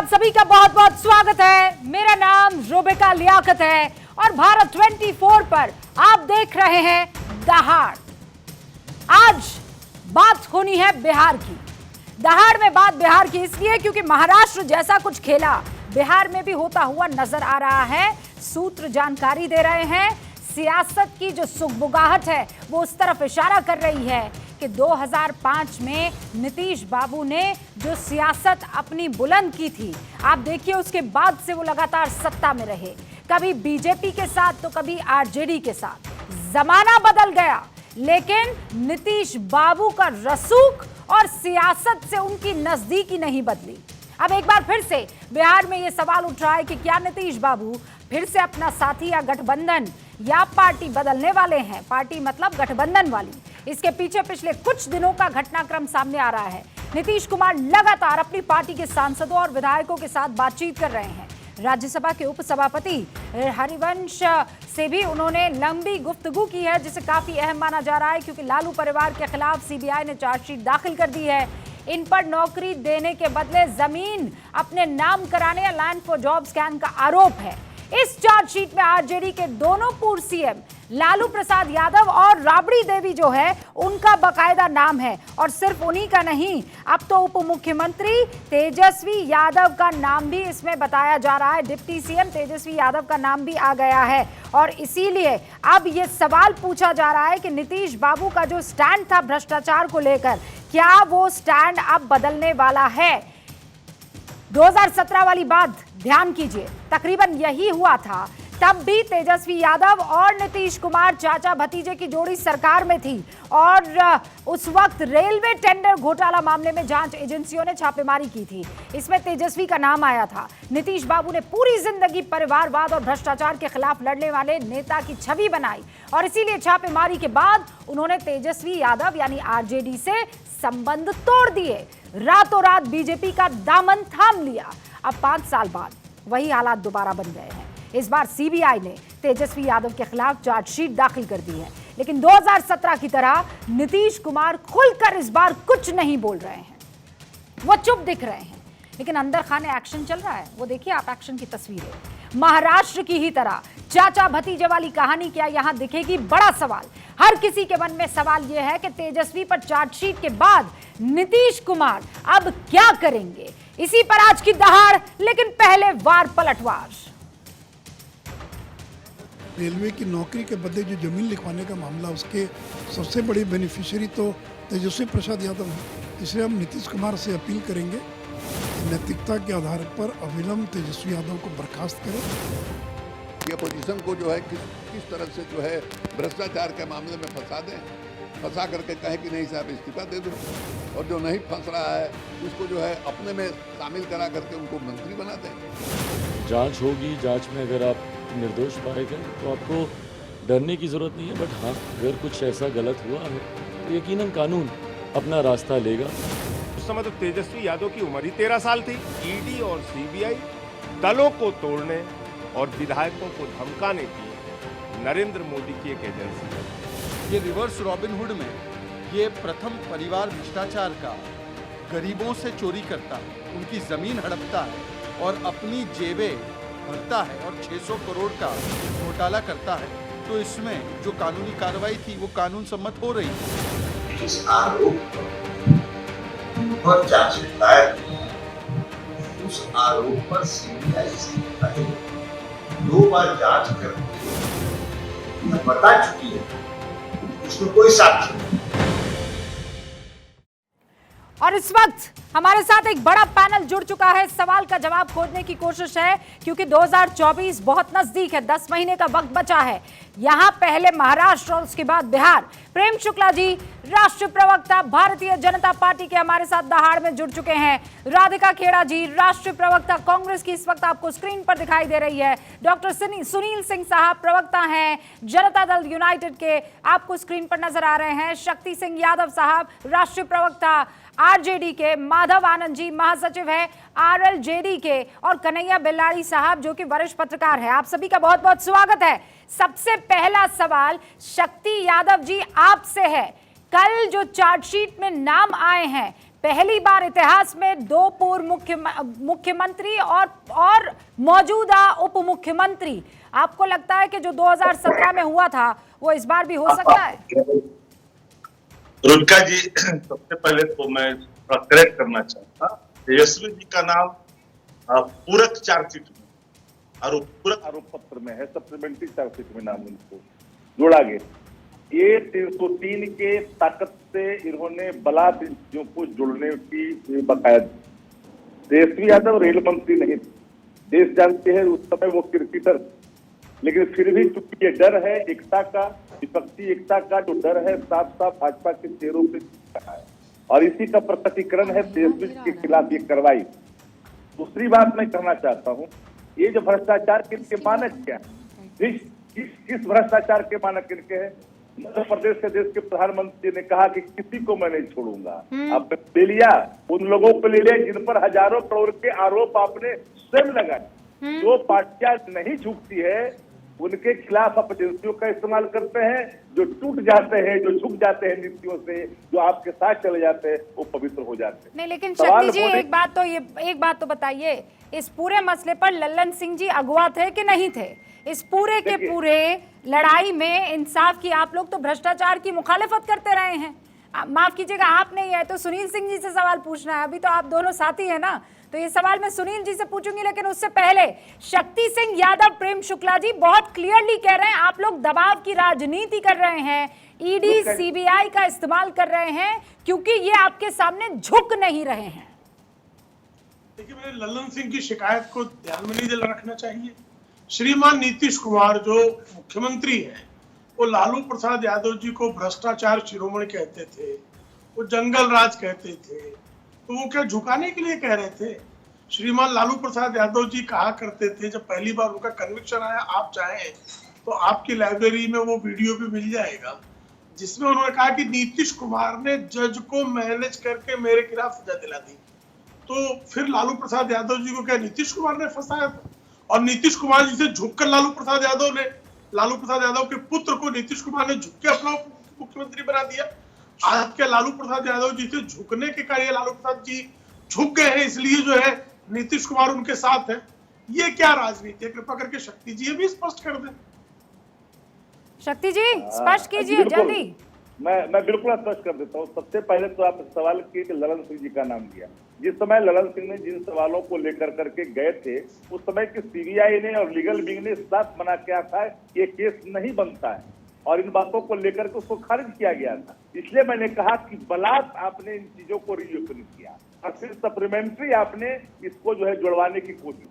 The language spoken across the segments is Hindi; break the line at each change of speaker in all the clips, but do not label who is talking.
सभी का बहुत बहुत स्वागत है। मेरा नाम रुबिका लियाकत है और भारत 24 पर आप देख रहे हैं दहाड़। आज बात होनी है बिहार की। दहाड़ में बात बिहार की इसलिए क्योंकि महाराष्ट्र जैसा कुछ खेला बिहार में भी होता हुआ नजर आ रहा है। सूत्र जानकारी दे रहे हैं, सियासत की जो सुगबुगाहट है वो उस तरफ इशारा कर रही है कि 2005 में नीतीश बाबू ने जो सियासत अपनी बुलंद की थी, आप देखिए उसके बाद से वो लगातार सत्ता में रहे, कभी बीजेपी के साथ तो कभी आरजेडी के साथ। जमाना बदल गया लेकिन नीतीश बाबू का रसूख और सियासत से उनकी नजदीकी नहीं बदली। अब एक बार फिर से बिहार में ये सवाल उठ रहा है कि क्या नीतीश बाबू फिर से अपना साथी या गठबंधन या पार्टी बदलने वाले हैं। पार्टी मतलब गठबंधन वाली। इसके पीछे पिछले कुछ दिनों का घटनाक्रम सामने आ रहा है। नीतीश कुमार लगातार अपनी पार्टी के सांसदों और विधायकों के साथ बातचीत कर रहे हैं। राज्यसभा के उपसभापति हरिवंश से भी उन्होंने लंबी गुफ्तगू की है, जिसे काफी अहम माना जा रहा है क्योंकि लालू परिवार के खिलाफ सीबीआई ने चार्जशीट दाखिल कर दी है। इन पर नौकरी देने के बदले जमीन अपने नाम कराने या लैंड फॉर जॉब स्कैम का आरोप है। इस चार्जशीट में आरजेडी के दोनों पूर्व सीएम लालू प्रसाद यादव और राबड़ी देवी जो है उनका बकायदा नाम है। और सिर्फ उन्हीं का नहीं, अब तो उप मुख्यमंत्री तेजस्वी यादव का नाम भी इसमें बताया जा रहा है। डिप्टी सीएम तेजस्वी यादव का नाम भी आ गया है और इसीलिए अब ये सवाल पूछा जा रहा है कि नीतीश बाबू का जो स्टैंड था भ्रष्टाचार को लेकर, क्या वो स्टैंड अब बदलने वाला है। 2017 वाली बात ध्यान कीजिए, तकरीबन यही हुआ था। तब भी तेजस्वी यादव और नीतीश कुमार चाचा भतीजे की जोड़ी सरकार में थी और उस वक्त रेलवे टेंडर घोटाला मामले में जांच एजेंसियों ने छापेमारी की थी। इसमें तेजस्वी का नाम आया था। नीतीश बाबू ने पूरी जिंदगी परिवारवाद और भ्रष्टाचार के खिलाफ लड़ने वाले नेता की छवि बनाई और इसीलिए छापेमारी के बाद उन्होंने तेजस्वी यादव यानी आरजेडी से संबंध तोड़ दिए, रातों रात बीजेपी का दामन थाम लिया। अब 5 साल बाद वही हालात दोबारा बन गए हैं। इस बार सीबीआई ने तेजस्वी यादव के खिलाफ चार्जशीट दाखिल कर दी है, लेकिन 2017 की तरह नीतीश कुमार खुलकर इस बार कुछ नहीं बोल रहे हैं। वो चुप दिख रहे हैं, लेकिन अंदर खाने एक्शन चल रहा है। वो देखिए आप एक्शन की तस्वीरें। महाराष्ट्र की ही तरह चाचा भतीजे वाली कहानी क्या यहां दिखेगी? बड़ा सवाल। हर किसी के मन में सवाल यह है कि तेजस्वी पर चार्जशीट के बाद नीतीश कुमार अब क्या करेंगे। इसी पर आज की दहाड़, लेकिन पहले वार पलटवार।
रेलवे की नौकरी के बदले जो जमीन लिखवाने का मामला, उसके सबसे बड़ी बेनिफिशियरी तो तेजस्वी प्रसाद यादव हैं। इसलिए हम नीतीश कुमार से अपील करेंगे कि नैतिकता के आधार पर अविलंब तेजस्वी यादव को बर्खास्त करें।
ये अपोजिशन को जो है किस तरह से जो है भ्रष्टाचार के मामले में फंसा दें, फंसा करके कहे कि नहीं साहब इस्तीफा दे दो, और जो नहीं फंस रहा है उसको जो है अपने में शामिल करा करके उनको मंत्री बना दें।
जांच होगी, जांच में अगर आप निर्दोष पाए गए तो आपको डरने की जरूरत नहीं है। बट हाँ, अगर कुछ ऐसा गलत हुआ है तो यकीनन कानून अपना रास्ता लेगा।
उस समय तो तेजस्वी यादव की उम्र ही 13 साल थी। ईडी और सीबीआई दलों को तोड़ने और विधायकों को धमकाने की नरेंद्र मोदी की एक एजेंसी है।
ये रिवर्स रॉबिनहुड में ये प्रथम परिवार भ्रष्टाचार का गरीबों से चोरी करता है, उनकी जमीन हड़पता है और अपनी जेबें भरता है और 600 करोड़ का घोटाला करता है। तो इसमें जो कानूनी कार्रवाई थी वो कानून सम्मत हो रही है।
इस आरोप पर जांच दायर उस आरोप पर सीबीआई से पहले 2 बार जांच करके यह बता चुकी है उसमें कोई साक्ष्य नहीं।
और इस वक्त हमारे साथ एक बड़ा पैनल जुड़ चुका है। सवाल का जवाब खोजने की कोशिश है क्योंकि 2024 बहुत नजदीक है, 10 महीने का वक्त बचा है। यहां पहले महाराष्ट्र और उसके बाद बिहार। प्रेम शुक्ला जी, राष्ट्रीय प्रवक्ता भारतीय जनता पार्टी के, हमारे साथ दहाड़ में जुड़ चुके हैं। राधिका खेड़ा जी, राष्ट्रीय प्रवक्ता कांग्रेस की, इस वक्त आपको स्क्रीन पर दिखाई दे रही है। डॉक्टर सुनील सिंह साहब प्रवक्ता हैं जनता दल यूनाइटेड के, आपको स्क्रीन पर नजर आ रहे हैं। शक्ति सिंह यादव साहब राष्ट्रीय प्रवक्ता आरजेडी के, माधव आनंद जी महासचिव है आरएलजेडी के, और कन्हैया बेल्लारी साहब जो कि वरिष्ठ पत्रकार है। आप सभी का बहुत बहुत स्वागत है। सबसे पहला सवाल शक्ति यादव जी आपसे है। कल जो चार्जशीट में नाम आए हैं पहली बार इतिहास में दो पूर्व मुख्यमंत्री और मौजूदा उप मुख्यमंत्री। आपको लगता है कि जो 2017 में हुआ था वो इस बार भी हो सकता है?
रुचिका जी, सबसे पहले तो मैं करेक्ट करना चाहता, तेजस्वी जी का नाम पूरक चार्जशीट में और पूरक आरोप पत्र में है, सप्लीमेंट्री चार्जशीट में नाम उनको जोड़ा गया। ये 303 के ताकत से इन्होंने बलात् इन चीजों को जोड़ने की बकाया। तेजस्वी यादव रेल मंत्री नहीं थे, देश जानते हैं उस समय वो क्रिकेटर, लेकिन फिर भी चूंकि ये डर है एकता का, विपक्षी एकता का जो डर है, साफ साफ भाजपा के चेहरों पे रहा है और इसी का प्रकटीकरण है तेजस्वी के खिलाफ ये कार्रवाई। दूसरी बात मैं करना चाहता हूँ, ये जो भ्रष्टाचार के मानक क्या है, किस भ्रष्टाचार के मानक इनके हैं? मध्य प्रदेश के देश के प्रधानमंत्री ने कहा कि किसी को मैं नहीं छोड़ूंगा। आपने ले लिया, उन लोगों को ले लिया जिन पर हजारों करोड़ के आरोप आपने स्वयं लगाए। जो पार्टियां नहीं झुकती है उनके खिलाफ आप एजेंसियों का इस्तेमाल करते हैं, जो टूट जाते हैं, जो झुक जाते हैं नीतियों से, जो आपके साथ चले जाते हैं, वो पवित्र हो जाते हैं।
नहीं, लेकिन शक्ति जी एक बात तो बताइए, इस पूरे मसले पर लल्लन सिंह जी अगवा थे कि नहीं थे? इस पूरे के पूरे लड़ाई में इंसाफ की आप लोग तो भ्रष्टाचार की मुखालिफत करते रहे हैं। माफ कीजिएगा, आप नहीं है तो सुनील सिंह जी से सवाल पूछना है। अभी तो आप दोनों साथी हैं ना, तो ये सवाल मैं सुनील जी से पूछूंगी, लेकिन उससे पहले शक्ति सिंह यादव, प्रेम शुक्ला जी बहुत क्लियरली कह रहे हैं आप लोग दबाव की राजनीति कर रहे हैं, ईडी सीबीआई का इस्तेमाल कर रहे हैं क्योंकि ये आपके सामने झुक नहीं रहे हैं।
देखिए, मैंने लल्लन सिंह की शिकायत को ध्यान में नहीं रखना चाहिए। श्रीमान नीतीश कुमार जो मुख्यमंत्री हैं, वो लालू प्रसाद यादव जी को भ्रष्टाचार शिरोमणि कहते थे, वो जंगल राज कहते थे, तो वो क्या झुकाने के लिए कह रहे थे? श्रीमान लालू प्रसाद यादव जी कहा करते थे, जब पहली बार उनका कन्विक्शन आया, आप चाहें तो आपकी लाइब्रेरी में वो वीडियो भी मिल जाएगा, जिसमें उन्होंने कहा कि नीतीश कुमार ने जज को मैनेज करके मेरे खिलाफ सजा दिला दी। तो फिर लालू प्रसाद यादव जी को क्या नीतीश कुमार ने फंसाया था? और नीतीश कुमार जी से झुककर लालू प्रसाद यादव के पुत्र को नीतीश कुमार ने झुक के अपना मुख्यमंत्री बना दिया। आज के लालू प्रसाद यादव जी से झुकने के कार्य लालू प्रसाद जी झुक गए हैं, इसलिए जो है नीतीश कुमार उनके साथ है। ये क्या राजनीति है? कृपा करके शक्ति जी ये भी स्पष्ट कर दें।
शक्ति जी स्पष्ट कीजिए जल्दी।
मैं बिल्कुल स्पष्ट कर देता हूँ। सबसे पहले तो आप सवाल किए कि ललन सिंह जी का नाम किया। जिस समय ललन सिंह ने जिन सवालों को लेकर करके गए थे, उस समय की सीबीआई ने और लीगल विंग ने साफ मना किया था कि ये केस नहीं बनता है और इन बातों को लेकर के उसको खारिज किया गया था। इसलिए मैंने कहा कि बलात् आपने इन चीजों को रीओपन किया और फिर सप्लीमेंट्री आपने इसको जो है जुड़वाने की कोशिश,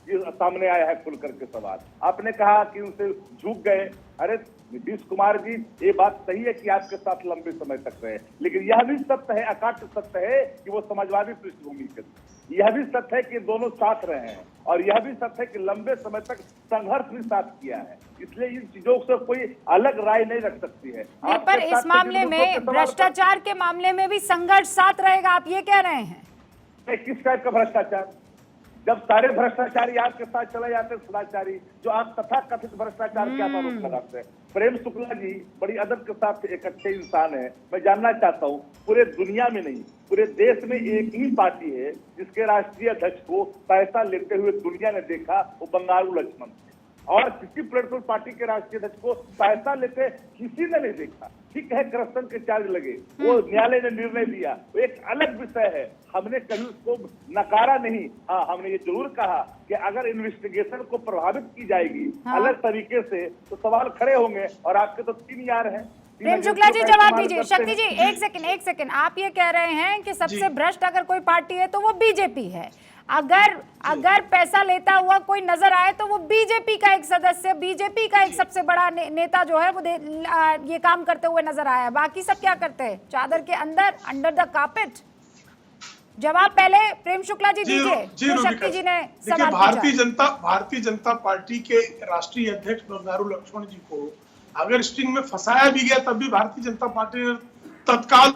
ये सामने आया है खुल करके सवाल। आपने कहा कि उनसे झुक गए। अरे नीतीश कुमार जी, ये बात सही है कि आपके साथ लंबे समय तक रहे, लेकिन यह भी सत्य है, अकाट्य सत्य है कि वो समाजवादी पृष्ठभूमि के, यह भी सत्य है कि दोनों साथ रहे हैं और यह भी सत्य है कि लंबे समय तक संघर्ष भी साथ किया है। इसलिए इन चीजों से कोई अलग राय नहीं रख सकती है।
पर इस मामले में, भ्रष्टाचार के मामले में भी संघर्ष साथ रहेगा, आप ये कह रहे हैं?
किस टाइप का भ्रष्टाचार? जब सारे भ्रष्टाचारी आपके साथ चले जाते सदाचारी, जो आप तथा कथित भ्रष्टाचार के आरोप लगाते हैं। प्रेम शुक्ला जी बड़ी अदब के साथ एक अच्छे इंसान है। मैं जानना चाहता हूँ, पूरे दुनिया में नहीं, पूरे देश में एक ही पार्टी है जिसके राष्ट्रीय अध्यक्ष को पैसा लेते हुए दुनिया ने देखा, वो बंगारू लक्ष्मण थे। और किसी पॉलिटिकल पार्टी के राष्ट्रीय अध्यक्ष को पैसा लेते किसी ने नहीं देखा। ठीक है, करप्शन के चार्ज लगे, वो न्यायालय ने निर्णय दिया, वो एक अलग विषय है, हमने कभी उसको नकारा नहीं। हाँ, हमने ये जरूर कहा कि अगर इन्वेस्टिगेशन को प्रभावित की जाएगी अलग तरीके से तो सवाल खड़े होंगे। और आपके तो 3 यार हैं।
प्रेम शुक्ला जी जवाब दीजिए। शक्ति जी एक सेकंड, आप ये कह रहे हैं कि सबसे भ्रष्ट अगर कोई पार्टी है तो वो बीजेपी है। अगर पैसा लेता हुआ कोई नजर आए तो वो बीजेपी का एक सदस्य, बीजेपी का एक सबसे बड़ा नेता जो है वो ये काम करते हुए नजर आया। बाकी सब क्या करते हैं? चादर के अंदर, अंडर द कार्पेट। जवाब पहले प्रेम शुक्ला जी दीजिए, जो शक्ति जी ने सवाल पूछा।
भारतीय जनता पार्टी के राष्ट्रीय अध्यक्ष बंगारू लक्ष्मण जी को अगर स्ट्रिंग में फंसाया भी गया तब भी भारतीय जनता पार्टी ने तत्काल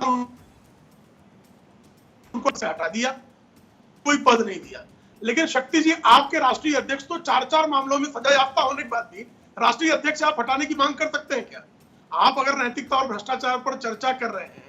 उनको से हटा दिया, कोई पद नहीं दिया। लेकिन शक्ति जी, आपके राष्ट्रीय अध्यक्ष तो 4 मामलों में सजा याफ्ता होने के बाद भी राष्ट्रीय अध्यक्ष आप हटाने की मांग कर सकते हैं क्या? आप अगर नैतिकता और भ्रष्टाचार पर चर्चा कर रहे हैं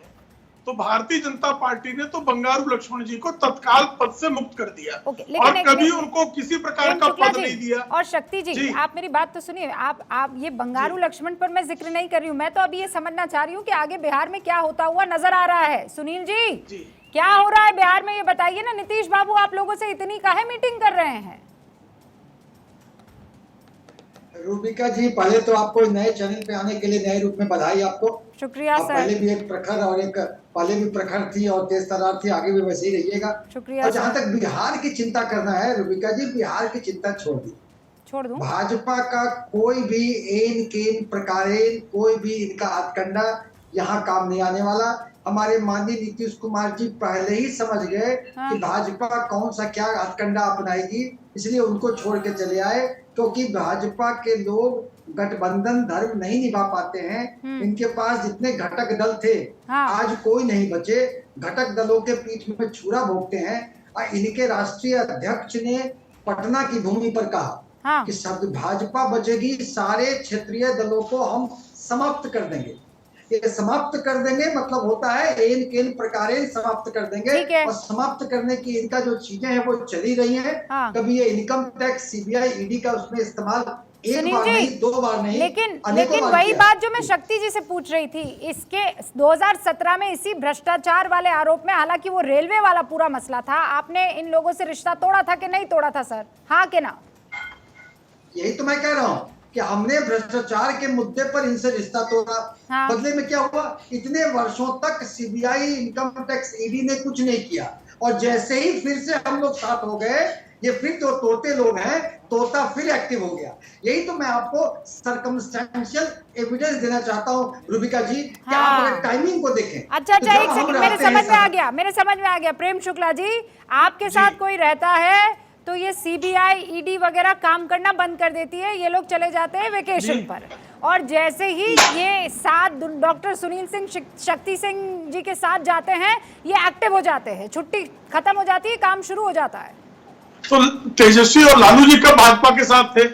तो भारतीय जनता पार्टी ने तो बंगारू लक्ष्मण जी को तत्काल पद से मुक्त कर दिया
लेकिन
और कभी उनको किसी प्रकार का पद नहीं दिया।
और शक्ति जी, आप मेरी बात तो सुनिए, आप ये बंगारू लक्ष्मण पर मैं जिक्र नहीं कर रही हूँ, मैं तो अभी ये समझना चाह रही हूँ कि आगे बिहार में क्या होता हुआ नजर आ रहा है। सुनील जी, क्या हो रहा है बिहार में, ये बताइए ना। नीतीश बाबू आप लोगों से इतनी काहे मीटिंग कर रहे हैं?
रूबिका जी, पहले तो आपको नए चैनल पे आने के लिए नए रूप में बधाई आपको।
शुक्रिया सर।
पहले भी एक प्रखर और एक पहले भी प्रखर थी और तेज तर्रार थी, आगे भी वैसे ही रहिएगा।
शुक्रिया।
और जहाँ तक बिहार की चिंता करना है रूबिका जी, बिहार की चिंता छोड़ दूं। भाजपा का कोई भी एन केन प्रकारेण कोई भी इनका हथकंडा यहाँ काम नहीं आने वाला। हमारे माननीय नीतीश कुमार जी पहले ही समझ गए कि भाजपा कौन सा क्या हथकंडा अपनाएगी, इसलिए उनको छोड़ के चले आए। क्योंकि भाजपा के लोग गठबंधन धर्म नहीं निभा पाते हैं। इनके पास जितने घटक दल थे आज कोई नहीं बचे, घटक दलों के पीठ में छुरा भोगते हैं। और इनके राष्ट्रीय अध्यक्ष ने पटना की भूमि पर कहा कि शब्द भाजपा बचेगी, सारे क्षेत्रीय दलों को हम समाप्त कर देंगे। ये समाप्त कर देंगे मतलब होता है एन केन प्रकारेण समाप्त कर देंगे। और समाप्त करने की इनका जो चीजें हैं वो चली रही हैं। कभी ये इनकम टैक्स, सीबीआई, ईडी का उसमें इस्तेमाल एक बार नहीं, 2 बार नहीं,
लेकिन वही बात जो मैं शक्ति जी से पूछ रही थी, इसके 2017 में इसी भ्रष्टाचार वाले आरोप में, हालांकि वो रेलवे वाला पूरा मसला था, आपने इन लोगों से रिश्ता तोड़ा था कि नहीं तोड़ा था सर? हाँ कि ना?
यही तो मैं कह रहा हूँ कि हमने भ्रष्टाचार के मुद्दे पर इनसे रिश्ता तोड़ा। बदले में क्या हुआ, इतने वर्षों तक सीबीआई, इनकम टैक्स, ईडी ने कुछ नहीं किया। और जैसे ही फिर से हम लोग साथ हो गए, ये फिर तो तोते लोग हैं, तोता फिर एक्टिव हो गया। यही तो मैं आपको सर्कमस्टेंशियल एविडेंस देना चाहता हूँ रूबिका जी, कि आप अगर टाइमिंग को देखें।
अच्छा, एक सेकंड, मेरे समझ में आ गया प्रेम शुक्ला जी, आपके साथ कोई रहता है तो ये सीबीआई, ईडी वगैरह काम करना बंद कर देती है, ये लोग चले जाते हैं वेकेशन पर। और जैसे ही ये साथ डॉक्टर सुनील सिंह, शक्ति सिंह जी के साथ जाते हैं, ये एक्टिव हो जाते हैं, छुट्टी खत्म हो जाती है, काम शुरू हो जाता है।
तो तेजस्वी और लालू जी कब भाजपा के साथ थे?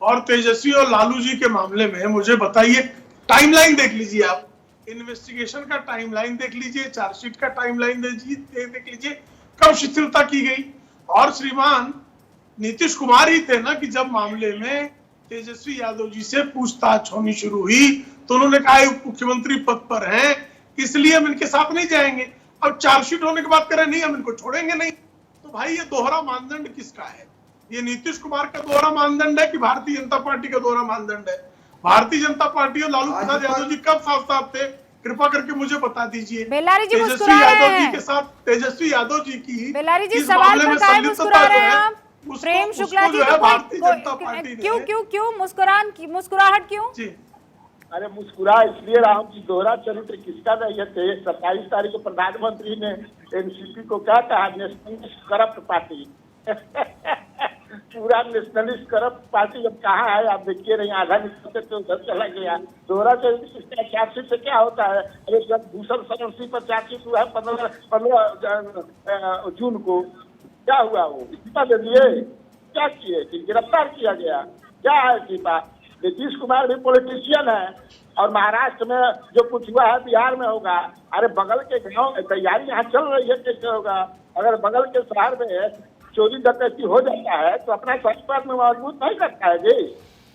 और तेजस्वी और लालू जी के मामले में मुझे बताइए, टाइमलाइन देख लीजिए आप, इन्वेस्टिगेशन का टाइमलाइन देख लीजिए, चार्जशीट का टाइमलाइन देख लीजिए, कब शिथिलता की गई। और श्रीमान नीतीश कुमार ही थे ना कि जब मामले में तेजस्वी यादव जी से पूछताछ होनी शुरू हुई तो उन्होंने कहा उप मुख्यमंत्री पद पर हैं, इसलिए हम इनके साथ नहीं जाएंगे। अब चार्जशीट होने के बाद कह रहे नहीं हम इनको छोड़ेंगे नहीं। तो भाई ये दोहरा मानदंड किसका है? ये नीतीश कुमार का दोहरा मानदंड है कि भारतीय जनता पार्टी का दोहरा मानदंड है? भारतीय जनता पार्टी और लालू प्रसाद यादव जी कब साथ साथ थे? कृपा करके मुझे बता दीजिए। तेजस्वी यादव जी के साथ, तेजस्वी यादव जी की
बेलारी जी सवाल पर काहे मुस्कुरा रहे हैं आप? प्रेम शुक्ला जी, क्यों मुस्कुराहट क्यों?
अरे मुस्कुरा इसलिए रहा हूँ कि दोहरा चरित्र किसका नहीं है। 27 तारीख को प्रधानमंत्री ने एनसीपी को क्या कहा, नेशनलिस्ट करप्ट पार्टी। पूरा नेशनलिस्ट करप्ट पार्टी जब कहाँ है आप देखिए नहीं, आधा निकलते तो उधर चला गया। दोहरा चरित्र चार्जशीट से क्या होता है? अरे जब भूषण शरण सिंह पर चार्जशीट हुआ है 15 जून को, क्या हुआ? वो इस्तीफा दे दिए, क्या किए कि गिरफ्तार किया गया, क्या है इस्तीफा? नीतीश कुमार भी पॉलिटिशियन है और महाराष्ट्र में जो कुछ हुआ है बिहार में होगा। अरे बगल के गांव तैयारी यहाँ चल रही है, कैसे होगा? अगर बगल के शहर में चोरी डकैती हो जाता है तो अपना संस्कार में मजबूत नहीं करता है जी।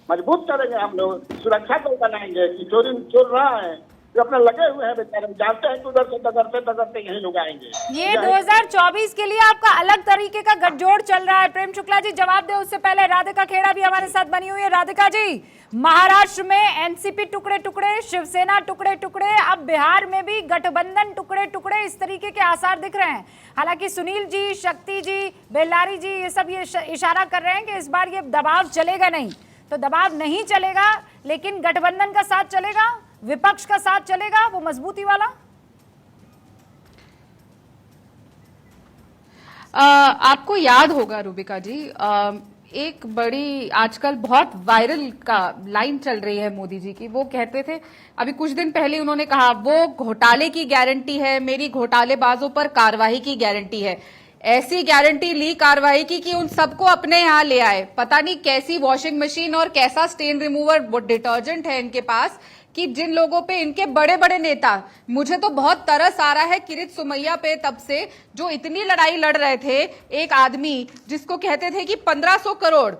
मजबूत करेंगे हम लोग, सुरक्षा बल बनाएंगे कि चोर रहा है जो अपने लगे हुए हैं बेचारे, जानते हैं कि उधर से दगरते यही लोग आएंगे।
ये 2024 के लिए आपका अलग तरीके का गठजोड़ चल रहा है। प्रेम शुक्ला जी जवाब दे, उससे पहले राधिका खेड़ा भी हमारे साथ बनी हुई है। राधिका जी, महाराष्ट्र में एनसीपी टुकड़े टुकड़े, शिवसेना टुकड़े टुकड़े, अब बिहार में भी गठबंधन टुकड़े टुकड़े, इस तरीके के आसार दिख रहे हैं। हालांकि सुनील जी, शक्ति जी, बेल्लारी जी ये सब ये इशारा कर रहे हैं कि इस बार ये दबाव चलेगा नहीं। तो दबाव नहीं चलेगा, लेकिन गठबंधन का साथ चलेगा, विपक्ष का साथ चलेगा, वो मजबूती वाला।
आपको याद होगा रूबिका जी, एक बड़ी आजकल बहुत वायरल का लाइन चल रही है मोदी जी की। वो कहते थे, अभी कुछ दिन पहले उन्होंने कहा वो घोटाले की गारंटी है, मेरी घोटालेबाजों पर कार्रवाई की गारंटी है। ऐसी गारंटी ली कार्रवाई की कि उन सबको अपने यहाँ ले आए। पता नहीं कैसी वॉशिंग मशीन और कैसा स्टेन रिमूवर डिटर्जेंट है इनके पास कि जिन लोगों पे इनके बड़े बड़े नेता, मुझे तो बहुत तरस आ रहा है किरीट सोमैया पे, तब से जो इतनी लड़ाई लड़ रहे थे, एक आदमी जिसको कहते थे कि 1500 करोड़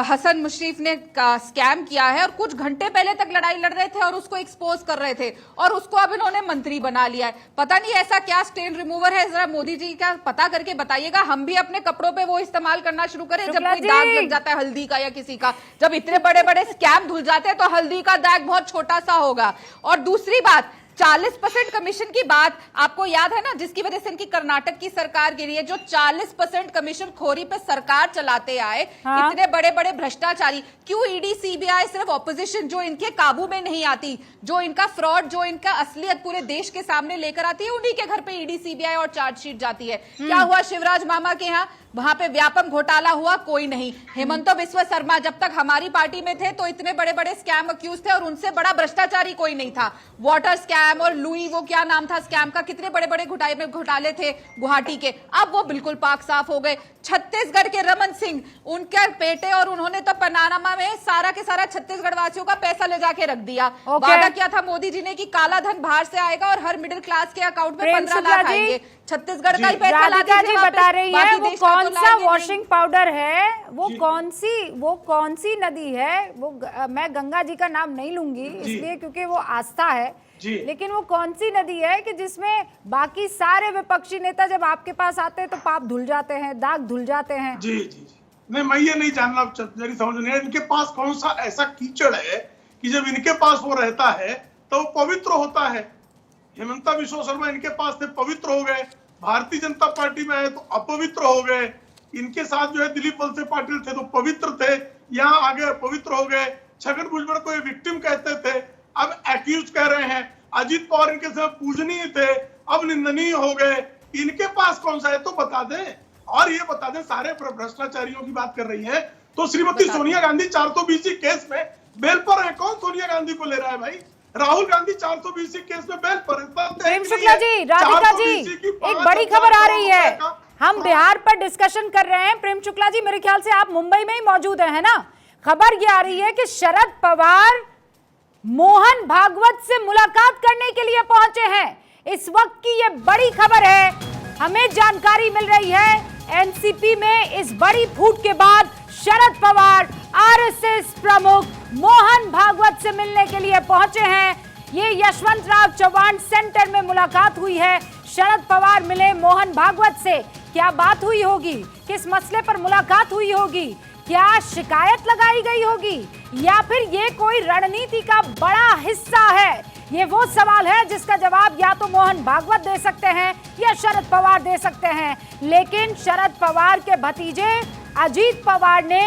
हसन मुशर्रफ ने स्कैम किया है, और कुछ घंटे पहले तक लड़ाई लड़ रहे थे और उसको एक्सपोज कर रहे थे, और उसको अब इन्होंने मंत्री बना लिया है। पता नहीं ऐसा क्या स्टेन रिमूवर है, जरा मोदी जी का पता करके बताइएगा, हम भी अपने कपड़ों पे वो इस्तेमाल करना शुरू करें जब कोई दाग लग जाता है हल्दी का या किसी का। जब इतने बड़े बड़े स्कैम धुल जाते हैं तो हल्दी का दाग बहुत छोटा सा होगा। और दूसरी बात, 40% कमीशन की बात आपको याद है ना, जिसकी वजह से इनकी कर्नाटक की सरकार गिरी है, जो 40% कमीशन खोरी पे सरकार चलाते आए। हाँ? इतने बड़े बड़े भ्रष्टाचारी, क्यों ईडी सीबीआई सिर्फ ऑपोजिशन जो इनके काबू में नहीं आती, जो इनका फ्रॉड, जो इनका असलियत पूरे देश के सामने लेकर आती है, उन्हीं के घर पे ईडी सीबीआई और चार्जशीट जाती है। क्या हुआ शिवराज मामा के यहाँ? वहां पे व्यापक घोटाला हुआ, कोई नहीं। हेमंतो बिस्व शर्मा जब तक हमारी पार्टी में थे तो इतने बड़े बड़े स्कैम अक्यूज थे और उनसे बड़ा भ्रष्टाचारी कोई नहीं था। वाटर स्कैम और लुई, वो क्या नाम था स्कैम का, कितने बड़े बड़े घोटाले थे गुवाहाटी के, अब वो बिल्कुल पाक साफ हो गए। छत्तीसगढ़ के रमन सिंह, उनके बेटे, और उन्होंने तो पनामा में सारा के सारा छत्तीसगढ़ वासियों का पैसा ले जाके रख दिया। वादा किया था मोदी जी ने कि काला धन बाहर से आएगा और हर मिडिल क्लास के अकाउंट में 15 लाख आएंगे। छत्तीसगढ़ का ही पैसा
राधिका जी बता रही है वो कौन सा वॉशिंग पाउडर है, वो कौन सी नदी है, वो मैं गंगा जी का नाम नहीं लूंगी इसलिए क्योंकि वो आस्था है, लेकिन वो कौन सी नदी है कि जिसमें बाकी सारे विपक्षी नेता जब आपके पास आते हैं तो पाप धुल जाते हैं, दाग धुल जाते हैं? जी जी जी,
नहीं मैं ये नहीं जानना जरी समझ नहीं, इनके पास कौन सा ऐसा कीचड़ है कि जब इनके पास वो रहता है तो वो पवित्र होता है। हेमंता बिस्व शर्मा इनके पास थे, पवित्र हो गए, भारतीय जनता पार्टी में आए तो अपवित्र हो गए, इनके साथ जो है दिलीप वलसे पाटिल थे तो पवित्र थे, यहाँ आगे पवित्र हो गए। छगन भुजबल को विक्टिम कहते थे, अब एक्यूज कह रहे हैं। अजीत पवार इनके समय पूजनीय थे, अब निंदनीय हो गए। इनके पास कौन सा है तो बता दें, और ये बता दें सारे भ्रष्टाचारियों की बात कर रही है तो श्रीमती सोनिया गांधी 420 केस में बेल पर है। कौन सोनिया गांधी को ले रहा है भाई? राहुल गांधी 420 केस में बेल पर है।
प्रेम शुक्ला जी, राधिका जी, एक बड़ी खबर आ रही है, हम बिहार पर डिस्कशन कर रहे हैं। प्रेम शुक्ला जी, मेरे ख्याल से आप मुंबई में ही मौजूद है ना? खबर ये आ रही है कि शरद पवार मोहन भागवत से मुलाकात करने के लिए पहुंचे हैं। इस वक्त की ये बड़ी खबर है, हमें जानकारी मिल रही है एनसीपी में इस बड़ी फूट के बाद शरद पवार आरएसएस प्रमुख मोहन भागवत से मिलने के लिए पहुंचे हैं। ये यशवंतराव चव्हाण सेंटर में मुलाकात हुई है। शरद पवार मिले मोहन भागवत से, क्या बात हुई होगी, किस मसले पर मुलाकात हुई होगी, क्या शिकायत लगाई गई होगी, या फिर ये कोई रणनीति का बड़ा हिस्सा है? ये वो सवाल है जिसका जवाब या तो मोहन भागवत दे सकते हैं या शरद पवार दे सकते हैं। लेकिन शरद पवार के भतीजे अजीत पवार ने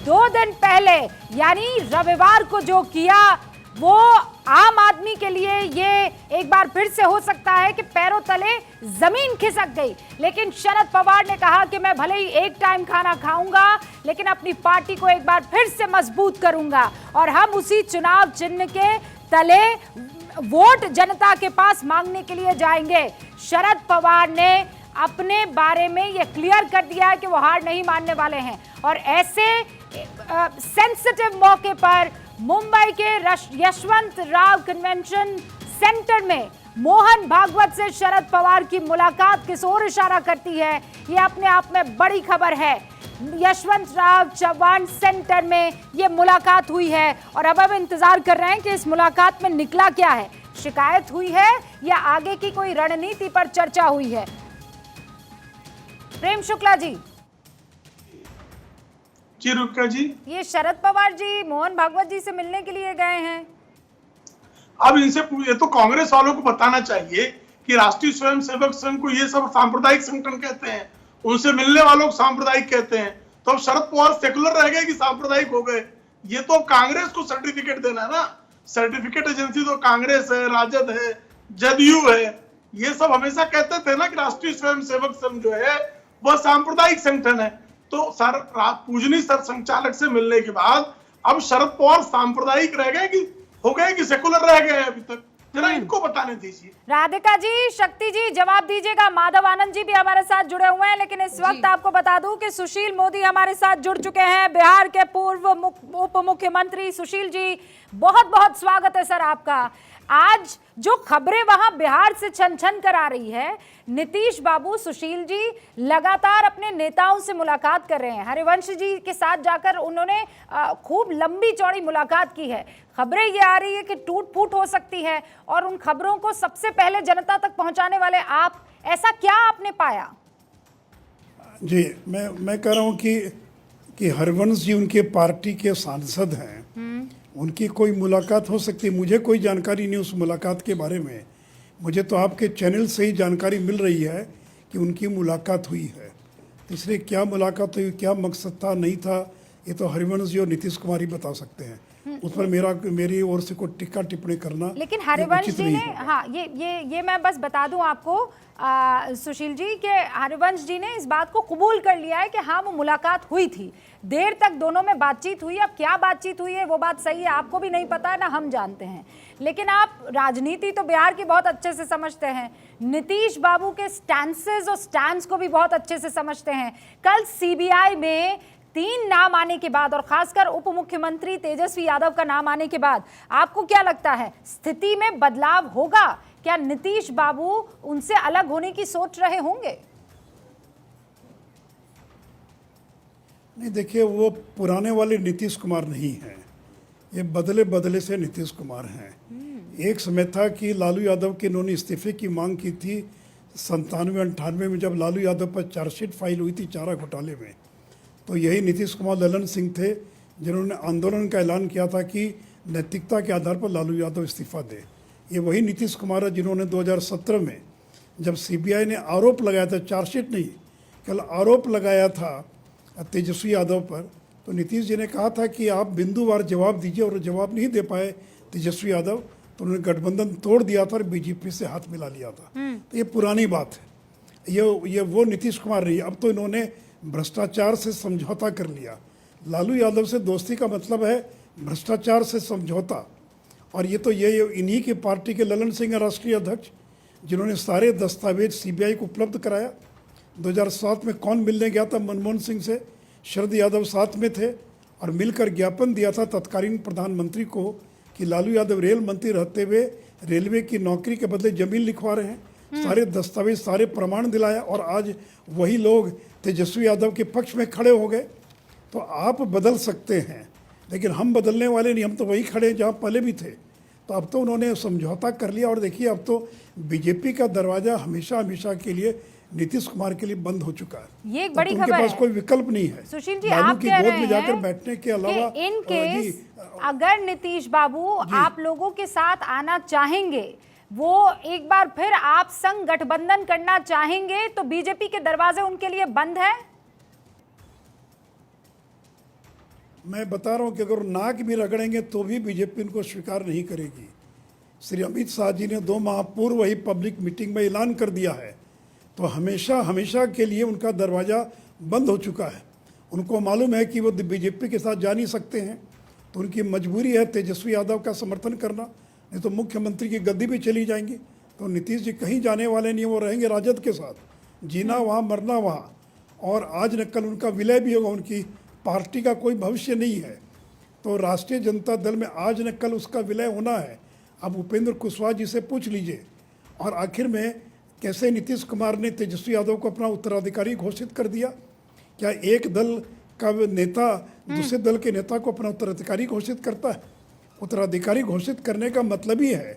2 दिन पहले यानी रविवार को जो किया वो आम आदमी के लिए ये एक बार फिर से हो सकता है कि पैरों तले जमीन खिसक गई। लेकिन शरद पवार ने कहा कि मैं भले ही एक टाइम खाना खाऊंगा लेकिन अपनी पार्टी को एक बार फिर से मजबूत करूंगा और हम उसी चुनाव चिन्ह के तले वोट जनता के पास मांगने के लिए जाएंगे। शरद पवार ने अपने बारे में ये क्लियर कर दिया है कि वो हार नहीं मानने वाले हैं और ऐसे सेंसिटिव मौके पर मुंबई के यशवंत राव कन्वेंशन सेंटर में मोहन भागवत से शरद पवार की मुलाकात किस ओर इशारा करती है, ये अपने आप में बड़ी खबर है। यशवंत राव चव्हाण सेंटर में ये मुलाकात हुई है और अब हम इंतजार कर रहे हैं कि इस मुलाकात में निकला क्या है, शिकायत हुई है या आगे की कोई रणनीति पर चर्चा हुई है। प्रेम शुक्ला जी,
रुका जी,
ये शरद पवार जी मोहन भागवत जी से मिलने के लिए गए हैं।
अब इनसे ये तो कांग्रेस वालों को बताना चाहिए कि राष्ट्रीय स्वयंसेवक संघ को ये सब सांप्रदायिक संगठन कहते हैं, उनसे मिलने वालों को सांप्रदायिक कहते हैं। तो अब शरद पवार सेकुलर रह गए कि सांप्रदायिक हो गए? ये तो कांग्रेस को सर्टिफिकेट देना है ना। सर्टिफिकेट एजेंसी तो कांग्रेस है, राजद है, जदयू है, ये सब हमेशा कहते थे ना कि राष्ट्रीय स्वयंसेवक संघ जो है वह सांप्रदायिक संगठन है। तो सर पूजनी सर संचालक से मिलने के बाद अब शरद पवार सांप्रदायिक रह गए कि हो गए कि सेकुलर रह गए अभी तक? जरा इनको बताने दीजिए।
राधिका जी, शक्ति जी जवाब दीजिएगा। माधव आनंद जी भी हमारे साथ जुड़े हुए हैं, लेकिन इस वक्त आपको बता दूं कि सुशील मोदी हमारे साथ जुड़ चुके हैं, बिहार के पूर्व उप मुख्यमंत्री। सुशील जी, बहुत बहुत स्वागत है सर आपका। आज जो खबरें वहां बिहार से छन छन कर आ रही है, नीतीश बाबू, सुशील जी लगातार अपने नेताओं से मुलाकात कर रहे हैं। हरिवंश जी के साथ जाकर उन्होंने खूब लंबी चौड़ी मुलाकात की है। खबरें ये आ रही है कि टूट फूट हो सकती है, और उन खबरों को सबसे पहले जनता तक पहुंचाने वाले आप, ऐसा क्या आपने पाया?
जी, मैं कह रहा हूं कि हरिवंश जी उनके पार्टी के सांसद हैं, उनकी कोई मुलाकात हो सकती है। मुझे कोई जानकारी नहीं उस मुलाकात के बारे में। मुझे तो आपके चैनल से ही जानकारी मिल रही है कि उनकी मुलाकात हुई है। इसलिए क्या मुलाकात हुई, क्या मकसद था, नहीं था, ये तो हरिवंश जी और नीतीश कुमार ही बता सकते हैं। उस पर मेरी ओर से कोई टिक्का टिप्पणी करना,
लेकिन हरिवंश जी ने, हाँ, ये मैं बस बता दूं आपको सुशील जी कि हरिवंश जी ने इस बात को कबूल कर लिया है कि हाँ वो मुलाकात हुई थी। देर तक दोनों में बातचीत हुई। अब क्या बातचीत हुई है वो बात सही है, आपको भी नहीं पता है ना हम जानते हैं, लेकिन आप राजनीति तो बिहार की बहुत अच्छे से समझते हैं, नीतीश बाबू के स्टैंसेस और स्टैंड्स को भी बहुत अच्छे से समझते हैं। कल सीबीआई में 3 नाम आने के बाद, और खासकर उप मुख्यमंत्री तेजस्वी यादव का नाम आने के बाद, आपको क्या लगता है स्थिति में बदलाव होगा? क्या नीतीश बाबू उनसे अलग होने की सोच रहे होंगे?
नहीं, देखिए, वो पुराने वाले नीतीश कुमार नहीं हैं, ये बदले बदले से नीतीश कुमार हैं। एक समय था कि लालू यादव के इन्होंने इस्तीफे की मांग की थी 97-98 में, जब लालू यादव पर चार्जशीट फाइल हुई थी चारा घोटाले में। तो यही नीतीश कुमार ललन सिंह थे जिन्होंने आंदोलन का ऐलान किया था कि नैतिकता के आधार पर लालू यादव इस्तीफा दे। ये वही नीतीश कुमार है जिन्होंने 2017 में जब सीबीआई ने आरोप लगाया था, चार्जशीट नहीं, कल आरोप लगाया था तेजस्वी यादव पर, तो नीतीश जी ने कहा था कि आप बिंदुवार जवाब दीजिए, और जवाब नहीं दे पाए तेजस्वी यादव, तो उन्होंने गठबंधन तोड़ दिया था और बीजेपी से हाथ मिला लिया था। तो ये पुरानी बात है, ये वो नीतीश कुमार नहीं। अब तो इन्होंने भ्रष्टाचार से समझौता कर लिया। लालू यादव से दोस्ती का मतलब है भ्रष्टाचार से समझौता। और ये इन्हीं की पार्टी के ललन सिंह है राष्ट्रीय अध्यक्ष, जिन्होंने सारे दस्तावेज सीबीआई को उपलब्ध कराया। 2007 में कौन मिलने गया था मनमोहन सिंह से? शरद यादव साथ में थे, और मिलकर ज्ञापन दिया था तत्कालीन प्रधानमंत्री को कि लालू यादव रेल मंत्री रहते हुए रेलवे की नौकरी के बदले जमीन लिखवा रहे हैं। सारे दस्तावेज, सारे प्रमाण दिलाया, और आज वही लोग तेजस्वी यादव के पक्ष में खड़े हो गए। तो आप बदल सकते हैं, लेकिन हम बदलने वाले नहीं, हम तो वही खड़े हैं जहाँ पहले भी थे। तो अब तो उन्होंने समझौता कर लिया, और देखिए अब तो बीजेपी का दरवाजा हमेशा हमेशा के लिए नीतीश कुमार के लिए बंद हो चुका है।
ये एक बड़ी
खबर है, उनके पास कोई विकल्प नहीं है
सुशील जी,
लालू
आप
की
कह
गोद
रहे
में जाकर
हैं
बैठने के अलावा।
इन केस अगर नीतीश बाबू आप लोगों के साथ आना चाहेंगे, वो एक बार फिर आप संग गठबंधन करना चाहेंगे, तो बीजेपी के दरवाजे उनके लिए बंद है?
मैं बता रहा हूं कि अगर नाक भी रगड़ेंगे तो भी बीजेपी उनको स्वीकार नहीं करेगी। श्री अमित शाह जी ने 2 माह पूर्व वही पब्लिक मीटिंग में ऐलान कर दिया है, तो हमेशा हमेशा के लिए उनका दरवाज़ा बंद हो चुका है। उनको मालूम है कि वो बीजेपी के साथ जा नहीं सकते हैं, तो उनकी मजबूरी है तेजस्वी यादव का समर्थन करना, नहीं तो मुख्यमंत्री की गद्दी भी चली जाएंगी। तो नीतीश जी कहीं जाने वाले नहीं, वो रहेंगे राजद के साथ, जीना वहाँ मरना वहाँ। और आज न कल उनका विलय भी होगा, उनकी पार्टी का कोई भविष्य नहीं है। तो राष्ट्रीय जनता दल में आज न कल उसका विलय होना है। अब उपेंद्र कुशवाहा जी से पूछ लीजिए। और आखिर में कैसे नीतीश कुमार ने तेजस्वी यादव को अपना उत्तराधिकारी घोषित कर दिया? क्या एक दल का नेता दूसरे दल के नेता को अपना उत्तराधिकारी घोषित करता है? उत्तराधिकारी घोषित करने का मतलब ही है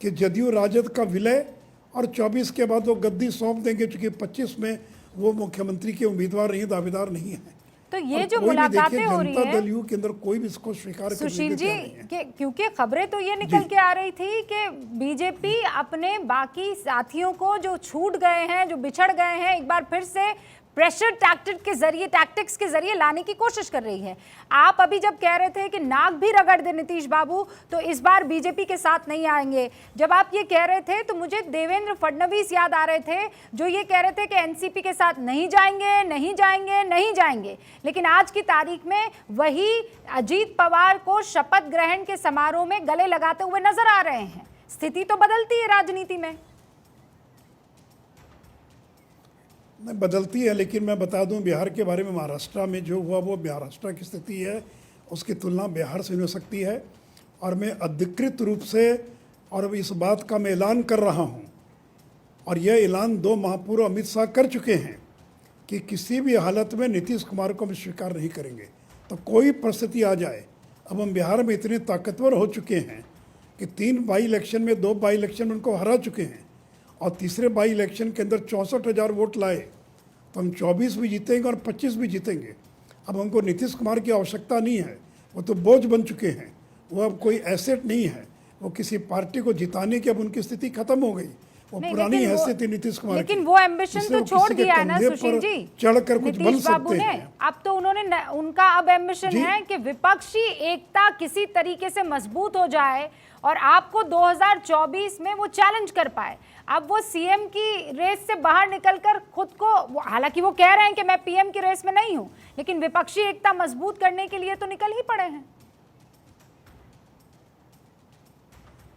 कि जदयू राजद का विलय, और 24 के बाद वो गद्दी सौंप देंगे, चूंकि 25 में वो मुख्यमंत्री के उम्मीदवार नहीं, दावेदार नहीं है।
तो ये जो मुलाकातें हो रही है
दल यू के अंदर कोई भी इसको स्वीकार करने
सुशील जी, क्योंकि खबरें तो ये निकल के आ रही थी कि बीजेपी अपने बाकी साथियों को जो छूट गए हैं, जो बिछड़ गए हैं, एक बार फिर से प्रेशर टैक्टिक्स के जरिए लाने की कोशिश कर रही है। आप अभी जब कह रहे थे कि नाक भी रगड़ दे नीतीश बाबू, तो इस बार बीजेपी के साथ नहीं आएंगे। जब आप ये कह रहे थे तो मुझे देवेंद्र फडणवीस याद आ रहे थे, जो ये कह रहे थे कि एनसीपी के साथ नहीं जाएंगे, नहीं जाएंगे, नहीं जाएंगे। लेकिन आज की तारीख में वही अजीत पवार को शपथ ग्रहण के समारोह में गले लगाते हुए नजर आ रहे हैं। स्थिति तो बदलती है राजनीति में।
नहीं बदलती है, लेकिन मैं बता दूं बिहार के बारे में, महाराष्ट्र में जो हुआ वो महाराष्ट्र की स्थिति है, उसकी तुलना बिहार से नहीं हो सकती है। और मैं अधिकृत रूप से और इस बात का मैं ऐलान कर रहा हूं, और यह ऐलान 2 माह पूर्व अमित शाह कर चुके हैं कि किसी भी हालत में नीतीश कुमार को हम स्वीकार नहीं करेंगे। तो कोई परिस्थिति आ जाए, अब हम बिहार में इतने ताकतवर हो चुके हैं कि 3 बाई इलेक्शन में 2 बाई इलेक्शन में उनको हरा चुके हैं, और तीसरे बाई इलेक्शन के अंदर 64,000 वोट लाए, तो हम 24 भी जीतेंगे और 25 भी जीतेंगे। अब हमको नीतीश कुमार की आवश्यकता नहीं है, वो तो बोझ बन चुके हैं, वो अब कोई एसेट नहीं है, वो किसी पार्टी को जिताने की अब उनकी स्थिति खत्म हो गई। वो पुरानी हैसियत थी नीतीश कुमार की,
लेकिन वो एम्बिशन तो छोड़ दिया है ना सुशील जी,
चढ़कर कुछ बन
नीतीश बाबू
सकते
ने।
हैं।
अब तो उन्होंने उनका अब एम्बिशन है कि विपक्षी एकता किसी तरीके से मजबूत हो जाए और आपको 2024 में वो चैलेंज कर पाए। अब वो सीएम की रेस से बाहर निकलकर खुद को, हालांकि वो कह रहे हैं कि मैं पीएम की रेस में नहीं हूं, लेकिन विपक्षी एकता मजबूत करने के लिए तो निकल ही पड़े हैं।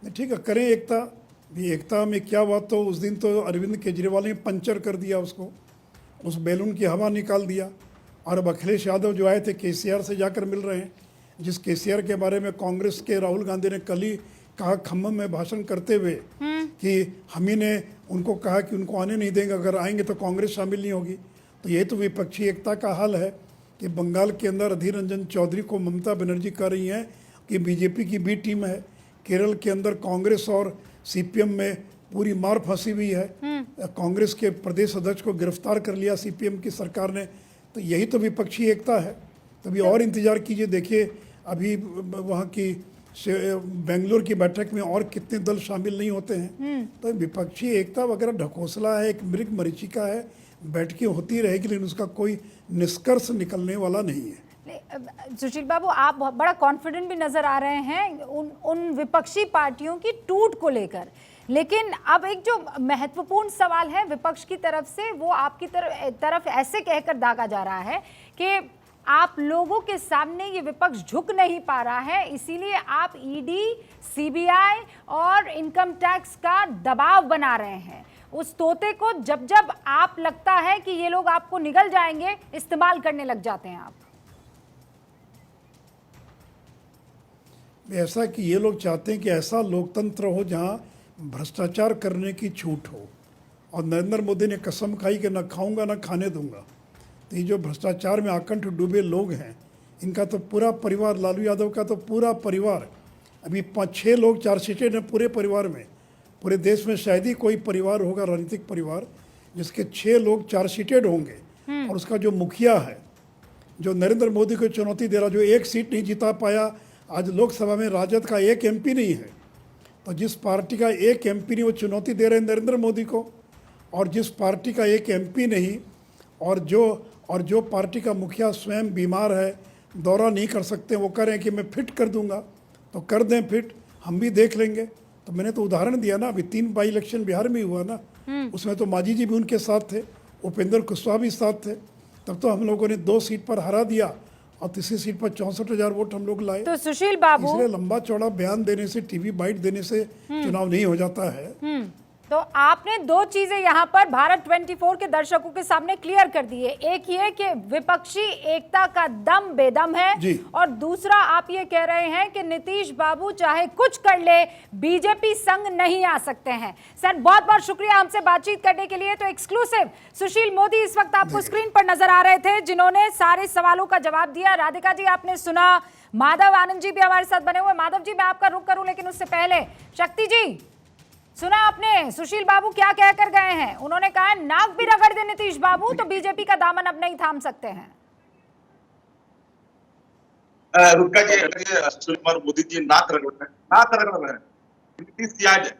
ठीक है, करें एकता भी। एकता में क्या हुआ, तो उस दिन तो अरविंद केजरीवाल ने पंचर कर दिया उसको, उस बैलून की हवा निकाल दिया। और अब अखिलेश यादव जो आए थे केसीआर से जाकर मिल रहे हैं, जिस केसीआर के बारे में कांग्रेस के राहुल गांधी ने कल ही कहा खम्मम में भाषण करते हुए कि हम ही ने उनको कहा कि उनको आने नहीं देंगे, अगर आएंगे तो कांग्रेस शामिल नहीं होगी। तो ये तो विपक्षी एकता का हाल है कि बंगाल के अंदर अधीर रंजन चौधरी को ममता बनर्जी कह रही हैं कि बीजेपी की बी टीम है। केरल के अंदर कांग्रेस और सीपीएम में पूरी मार फंसी हुई है। कांग्रेस के प्रदेश अध्यक्ष को गिरफ्तार कर लिया सीपीएम की सरकार ने। तो यही तो विपक्षी एकता है। तभी और इंतजार कीजिए, देखिए अभी वहाँ की बेंगलुरु की बैठक में और कितने दल शामिल नहीं होते हैं। तो विपक्षी एकता वगैरह ढकोसला है, एक मृग मरीचिका है, बैठकें होती रहेगी, लेकिन उसका कोई निष्कर्ष निकलने वाला नहीं है।
सुशील बाबू, आप बड़ा कॉन्फिडेंट भी नजर आ रहे हैं उन विपक्षी पार्टियों की टूट को लेकर, लेकिन अब एक जो महत्वपूर्ण सवाल है विपक्ष की तरफ से, वो आपकी तरफ ऐसे कहकर दागा जा रहा है कि आप लोगों के सामने ये विपक्ष झुक नहीं पा रहा है, इसीलिए आप ईडी, सीबीआई और इनकम टैक्स का दबाव बना रहे हैं। उस तोते को जब जब आप लगता है कि ये लोग आपको निगल जाएंगे, इस्तेमाल करने लग जाते हैं आप।
ऐसा कि ये लोग चाहते हैं कि ऐसा लोकतंत्र हो जहां भ्रष्टाचार करने की छूट हो, और नरेंद्र मोदी ने कसम खाई कि न खाऊंगा न खाने दूंगा। तो ये जो भ्रष्टाचार में आकंठ डूबे लोग हैं, इनका तो पूरा परिवार, लालू यादव का तो पूरा परिवार, अभी 5-6 लोग चार्जशीटेड हैं पूरे परिवार में। पूरे देश में शायद ही कोई परिवार होगा, राजनीतिक परिवार, जिसके 6 लोग चार्जशीटेड होंगे। और उसका जो मुखिया है, जो नरेंद्र मोदी को चुनौती दे रहा, जो एक सीट नहीं जिता पाया, आज लोकसभा में राजद का एक एमपी नहीं है। तो जिस पार्टी का एक एमपी नहीं, वो चुनौती दे रहे हैं नरेंद्र मोदी को। और जिस पार्टी का एक एमपी नहीं, और जो पार्टी का मुखिया स्वयं बीमार है, दौरा नहीं कर सकते, वो कह रहे हैं कि मैं फिट कर दूंगा। तो कर दें फिट, हम भी देख लेंगे। तो मैंने तो उदाहरण दिया ना, अभी 3 बाई इलेक्शन बिहार में हुआ ना, उसमें तो मांझी जी भी उनके साथ थे, उपेंद्र कुशवाहा भी साथ थे। तब तो हम लोगों ने 2 सीट पर हरा दिया और तीसरी सीट पर 64,000 वोट हम लोग लाए।
तो सुशील बाबू,
इसलिए लंबा चौड़ा बयान देने से, टीवी बाइट देने से चुनाव नहीं हो जाता है।
तो आपने 2 चीजें यहाँ पर भारत 24 के दर्शकों के सामने क्लियर कर दी है। एक ये कि विपक्षी एकता का दम बेदम है, और दूसरा आप ये कह रहे हैं कि नीतीश बाबू चाहे कुछ कर ले, बीजेपी संग नहीं आ सकते हैं। सर बहुत बहुत शुक्रिया हमसे बातचीत करने के लिए। तो एक्सक्लूसिव सुशील मोदी इस वक्त आपको स्क्रीन पर नजर आ रहे थे, जिन्होंने सारे सवालों का जवाब दिया। राधिका जी आपने सुना, माधव आनंद जी भी हमारे साथ बने हुए। माधव जी मैं आपका रुख करूं, लेकिन उससे पहले शक्ति जी, सुना आपने सुशील बाबू क्या कहकर गए हैं? उन्होंने कहा नाक भी रगड़ दे नीतीश बाबू तो बीजेपी का दामन अब नहीं थाम सकते हैं।
रुका जी, सुशील कुमार मोदी जी नाक रगड़ रहे हैं। नीतीश याद है,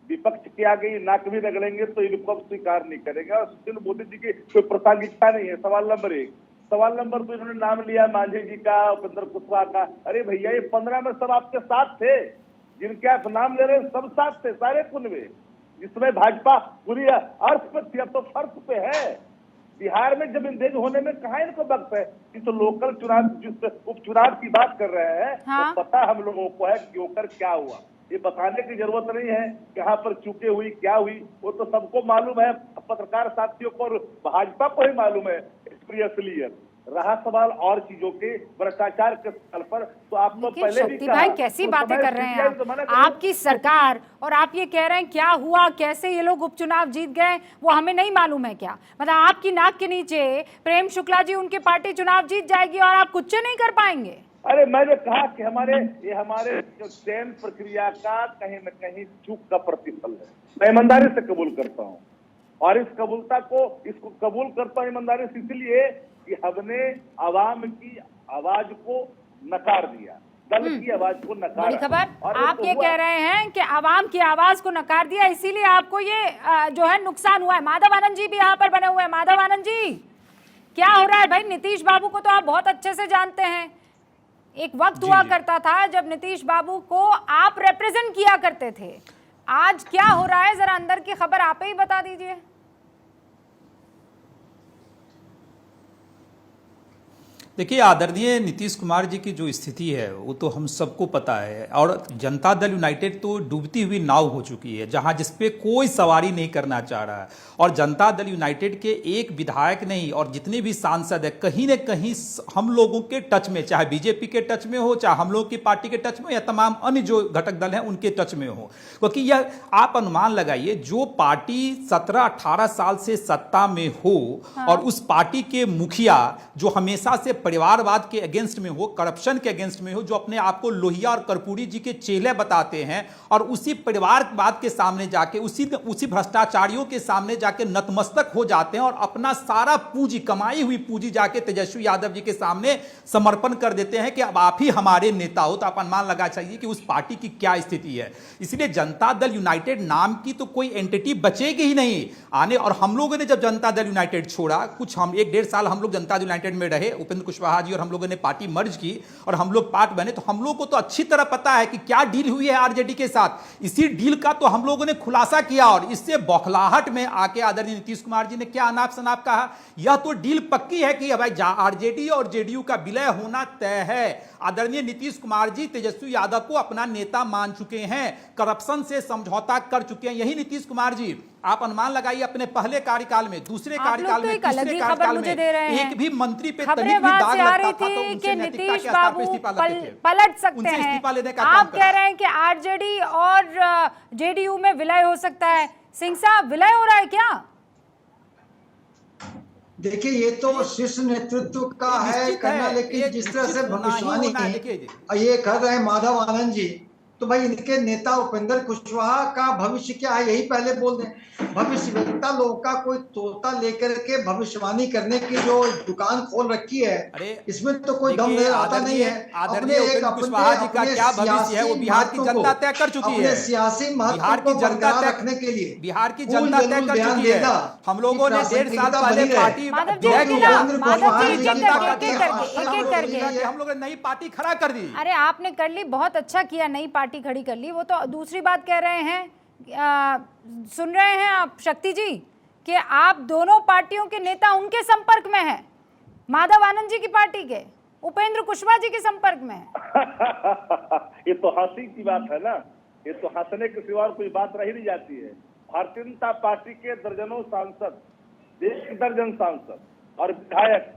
विपक्ष के आगे नाक भी रगड़ेंगे तो इनको स्वीकार नहीं करेगा। और सुशील मोदी जी की कोई प्रासंगिकता नहीं है। सवाल नंबर 1। सवाल नंबर 2, इन्होंने नाम लिया मांझी जी का, उपेंद्र कुशवाहा का। अरे भैया, ये 15 में सब आपके साथ थे, जिनके आप नाम ले रहे हैं सब साथ थे, सारे कुनवे, जिसमें भाजपा पूरी अर्थ पर थी, अब तो फर्श पे है। बिहार में जब इंदेज होने में कहाँ इनको वक्त है? कि तो लोकल चुनाव, जिस उपचुनाव की बात कर रहे हैं, तो पता हम लोगों को है कि होकर क्या हुआ।
ये बताने की जरूरत नहीं है कहाँ पर चूके हुई, क्या हुई, वो तो सबको मालूम है, पत्रकार साथियों को और भाजपा को ही मालूम है। क्लियर रहा सवाल और चीजों के भ्रष्टाचार के स्थल पर, तो आप तो पहले भी
शक्ति भाई कैसी बातें कर रहे हैं आप? आपकी सरकार और आप ये कह रहे हैं क्या हुआ, कैसे ये लोग उपचुनाव जीत गए वो हमें नहीं मालूम है क्या? मतलब आपकी नाक के नीचे प्रेम शुक्ला जी, उनकी पार्टी चुनाव जीत जाएगी और आप कुछ नहीं कर पाएंगे?
अरे मैंने कहा कि हमारे जो चयन प्रक्रिया का कहीं न कहीं चूक का प्रतिफल है। मैं ईमानदारी से कबूल करता हूँ और इसको कबूल करता हूँ ईमानदारी से, इसलिए कि हमने आवाम की आवाज को नकार दिया, दल की आवाज को नकार।
बड़ी खबर, आप ये कह रहे हैं कि आवाम की आवाज को नकार दिया, इसीलिए आपको ये जो है नुकसान हुआ है। माधव आनंद जी भी यहाँ पर बने हुए हैं। माधव आनंद जी, क्या हो रहा है भाई? नीतीश बाबू को तो आप बहुत अच्छे से जानते हैं। एक वक्त हुआ करता था जब नीतीश बाबू को आप रिप्रेजेंट किया करते थे। आज क्या हो रहा है, जरा अंदर की खबर आप ही बता दीजिए।
देखिए, आदरणीय नीतीश कुमार जी की जो स्थिति है वो तो हम सबको पता है, और जनता दल यूनाइटेड तो डूबती हुई नाव हो चुकी है, जहां जिस पे कोई सवारी नहीं करना चाह रहा है। और जनता दल यूनाइटेड के एक विधायक नहीं और जितने भी सांसद है कहीं न कहीं हम लोगों के टच में, चाहे बीजेपी के टच में हो, चाहे हम लोग की पार्टी के टच में, या तमाम अन्य जो घटक दल हैं उनके टच में हो। क्योंकि यह आप अनुमान लगाइए, जो पार्टी 17-18 साल से सत्ता में हो और उस पार्टी के मुखिया जो हमेशा से परिवारवाद के अगेंस्ट में हो, करप्शन के अगेंस्ट में हो, जो अपने आप को लोहिया और कर्पूरी जी के चेले बताते हैं, और उसी परिवारवाद के सामने जाके उसी भ्रष्टाचारियों के सामने जाके नतमस्तक हो जाते हैं और अपना सारा पूंजी, कमाई हुई पूंजी जाके तेजस्वी यादव जी के सामने समर्पण कर देते हैं कि अब आप ही हमारे नेता हो। तो आप अनुमान लगा चाहिए कि उस पार्टी की क्या स्थिति है। इसलिए जनता दल यूनाइटेड नाम की तो कोई एंटिटी बचेगी ही नहीं आने। और हम लोगों ने जब जनता दल यूनाइटेड छोड़ा, कुछ हम 1-1.5 साल हम लोग जनता दल यूनाइटेड में रहे, उपेंद्र कुशवाहा जी और हम लोगों ने पार्टी मर्ज की और हम लोग पार्ट बने, तो हम लोग को तो अच्छी तरह पता है कि क्या डील हुई है आरजेडी के साथ। इसी डील का तो हम लोगों ने खुलासा किया और इससे बौखलाहट में आके आदरणीय नीतीश कुमार जी ने क्या अनाप शनाप कहा। यह तो डील पक्की है कि भाई आरजेडी और जेडीयू का विलय होना तय है। आदरणीय नीतीश कुमार जी तेजस्वी यादव को अपना नेता मान चुके हैं, करप्शन से समझौता कर चुके हैं। यही नीतीश कुमार जी, आप अनुमान लगाइए अपने पहले कार्यकाल में, दूसरे कार्यकाल में, तीसरे कार्यकाल में एक भी मंत्री पे तनिक भी दाग लगता था तो उनसे नैतिकता के आधार पर इस्तीफा लेते थे,
पलट सकते
उनसे
हैं।
इस्तीफा लेने का
आप कह रहे हैं कि आरजेडी और जेडीयू में विलय हो सकता है। सिंह साहब, विलय हो रहा है क्या?
देखिए, ये तो शीर्ष नेतृत्व का है करना, लेकिन जिस तरह से भविष्यवाणी की ये कर रहे हैं माधव आनंद जी, तो भाई इनके नेता उपेंद्र कुशवाहा का भविष्य क्या है यही पहले बोल दें। भविष्यवेत्ता लोग का कोई तोता लेकर के भविष्यवाणी करने की जो दुकान खोल रखी है, इसमें तो कोई दम नजर आता नहीं है।
अपने कुशवाहा जी का क्या भविष्य है वो बिहार की जनता तय कर चुकी है।
सियासी महत्व को बरकरार रखने के लिए
बिहार की जनता तय कर चुकी है। हम लोगों ने 1.5 साल पहले पार्टी हम लोगों ने नई पार्टी खड़ा कर दी।
अरे आपने कर ली, बहुत अच्छा किया, नई पार्टी खड़ी कर ली। वो तो दूसरी बात कह रहे हैं, सुन रहे हैं आप शक्ति जी, कि आप दोनों पार्टियों के नेता उनके संपर्क में हैं, माधव आनंद जी की पार्टी के, उपेंद्र कुशवाहा जी के संपर्क में हैं।
ये तो हंसी की बात है ना, ये तो हंसने के सिवा कोई बात रही नहीं जाती है। भारतीय जनता पार्टी के दर्जनों सांसद, देश के दर्जन सांसद और विधायक,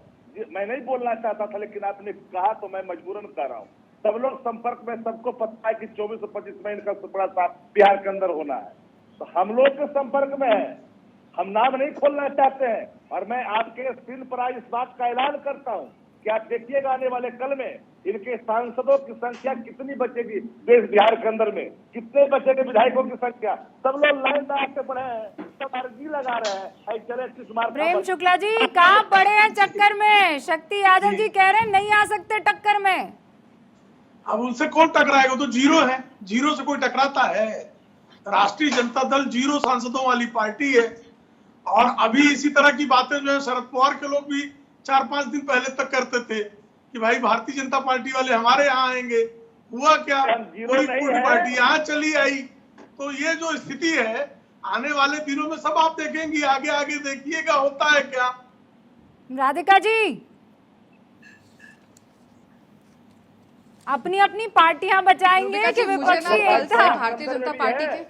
मैं नहीं बोलना चाहता था लेकिन आपने कहा तो मैं मजबूरन कह रहा हूँ, सब लोग संपर्क में, सबको पता है कि 24 और 25 में इनका बड़ा साथ बिहार के अंदर होना है, तो हम लोग के संपर्क में है। हम नाम नहीं खोलना चाहते हैं और मैं आपके स्क्रीन पर आज इस बात का ऐलान करता हूं कि आप देखिएगा आने वाले कल में इनके सांसदों की संख्या कितनी बचेगी देश बिहार के अंदर में, कितने बचेंगे विधायकों की संख्या। सब लोग लाइन लगा के पड़े हैं, सब अर्जी लगा रहे हैं। चले
प्रेम शुक्ला जी कहाँ पड़े हैं चक्कर में? शक्ति यादव जी कह रहे हैं नहीं आ सकते टक्कर में।
अब उनसे कौन टकराएगा? तो जीरो है, जीरो से कोई टकराता है? राष्ट्रीय जनता दल 0 सांसदों वाली पार्टी है और अभी इसी तरह की बातें जो है शरद पवार के लोग भी 4-5 दिन पहले तक करते थे कि भाई भारतीय जनता पार्टी वाले हमारे यहाँ आएंगे। हुआ क्या? पूरी पार्टी यहाँ चली आई। तो ये जो स्थिति है आने वाले दिनों में सब आप देखेंगे, आगे आगे देखिएगा होता है क्या।
राधिका जी, अपनी अपनी पार्टियां बचाएंगे कि विपक्षी एकता?
भारतीय जनता पार्टी के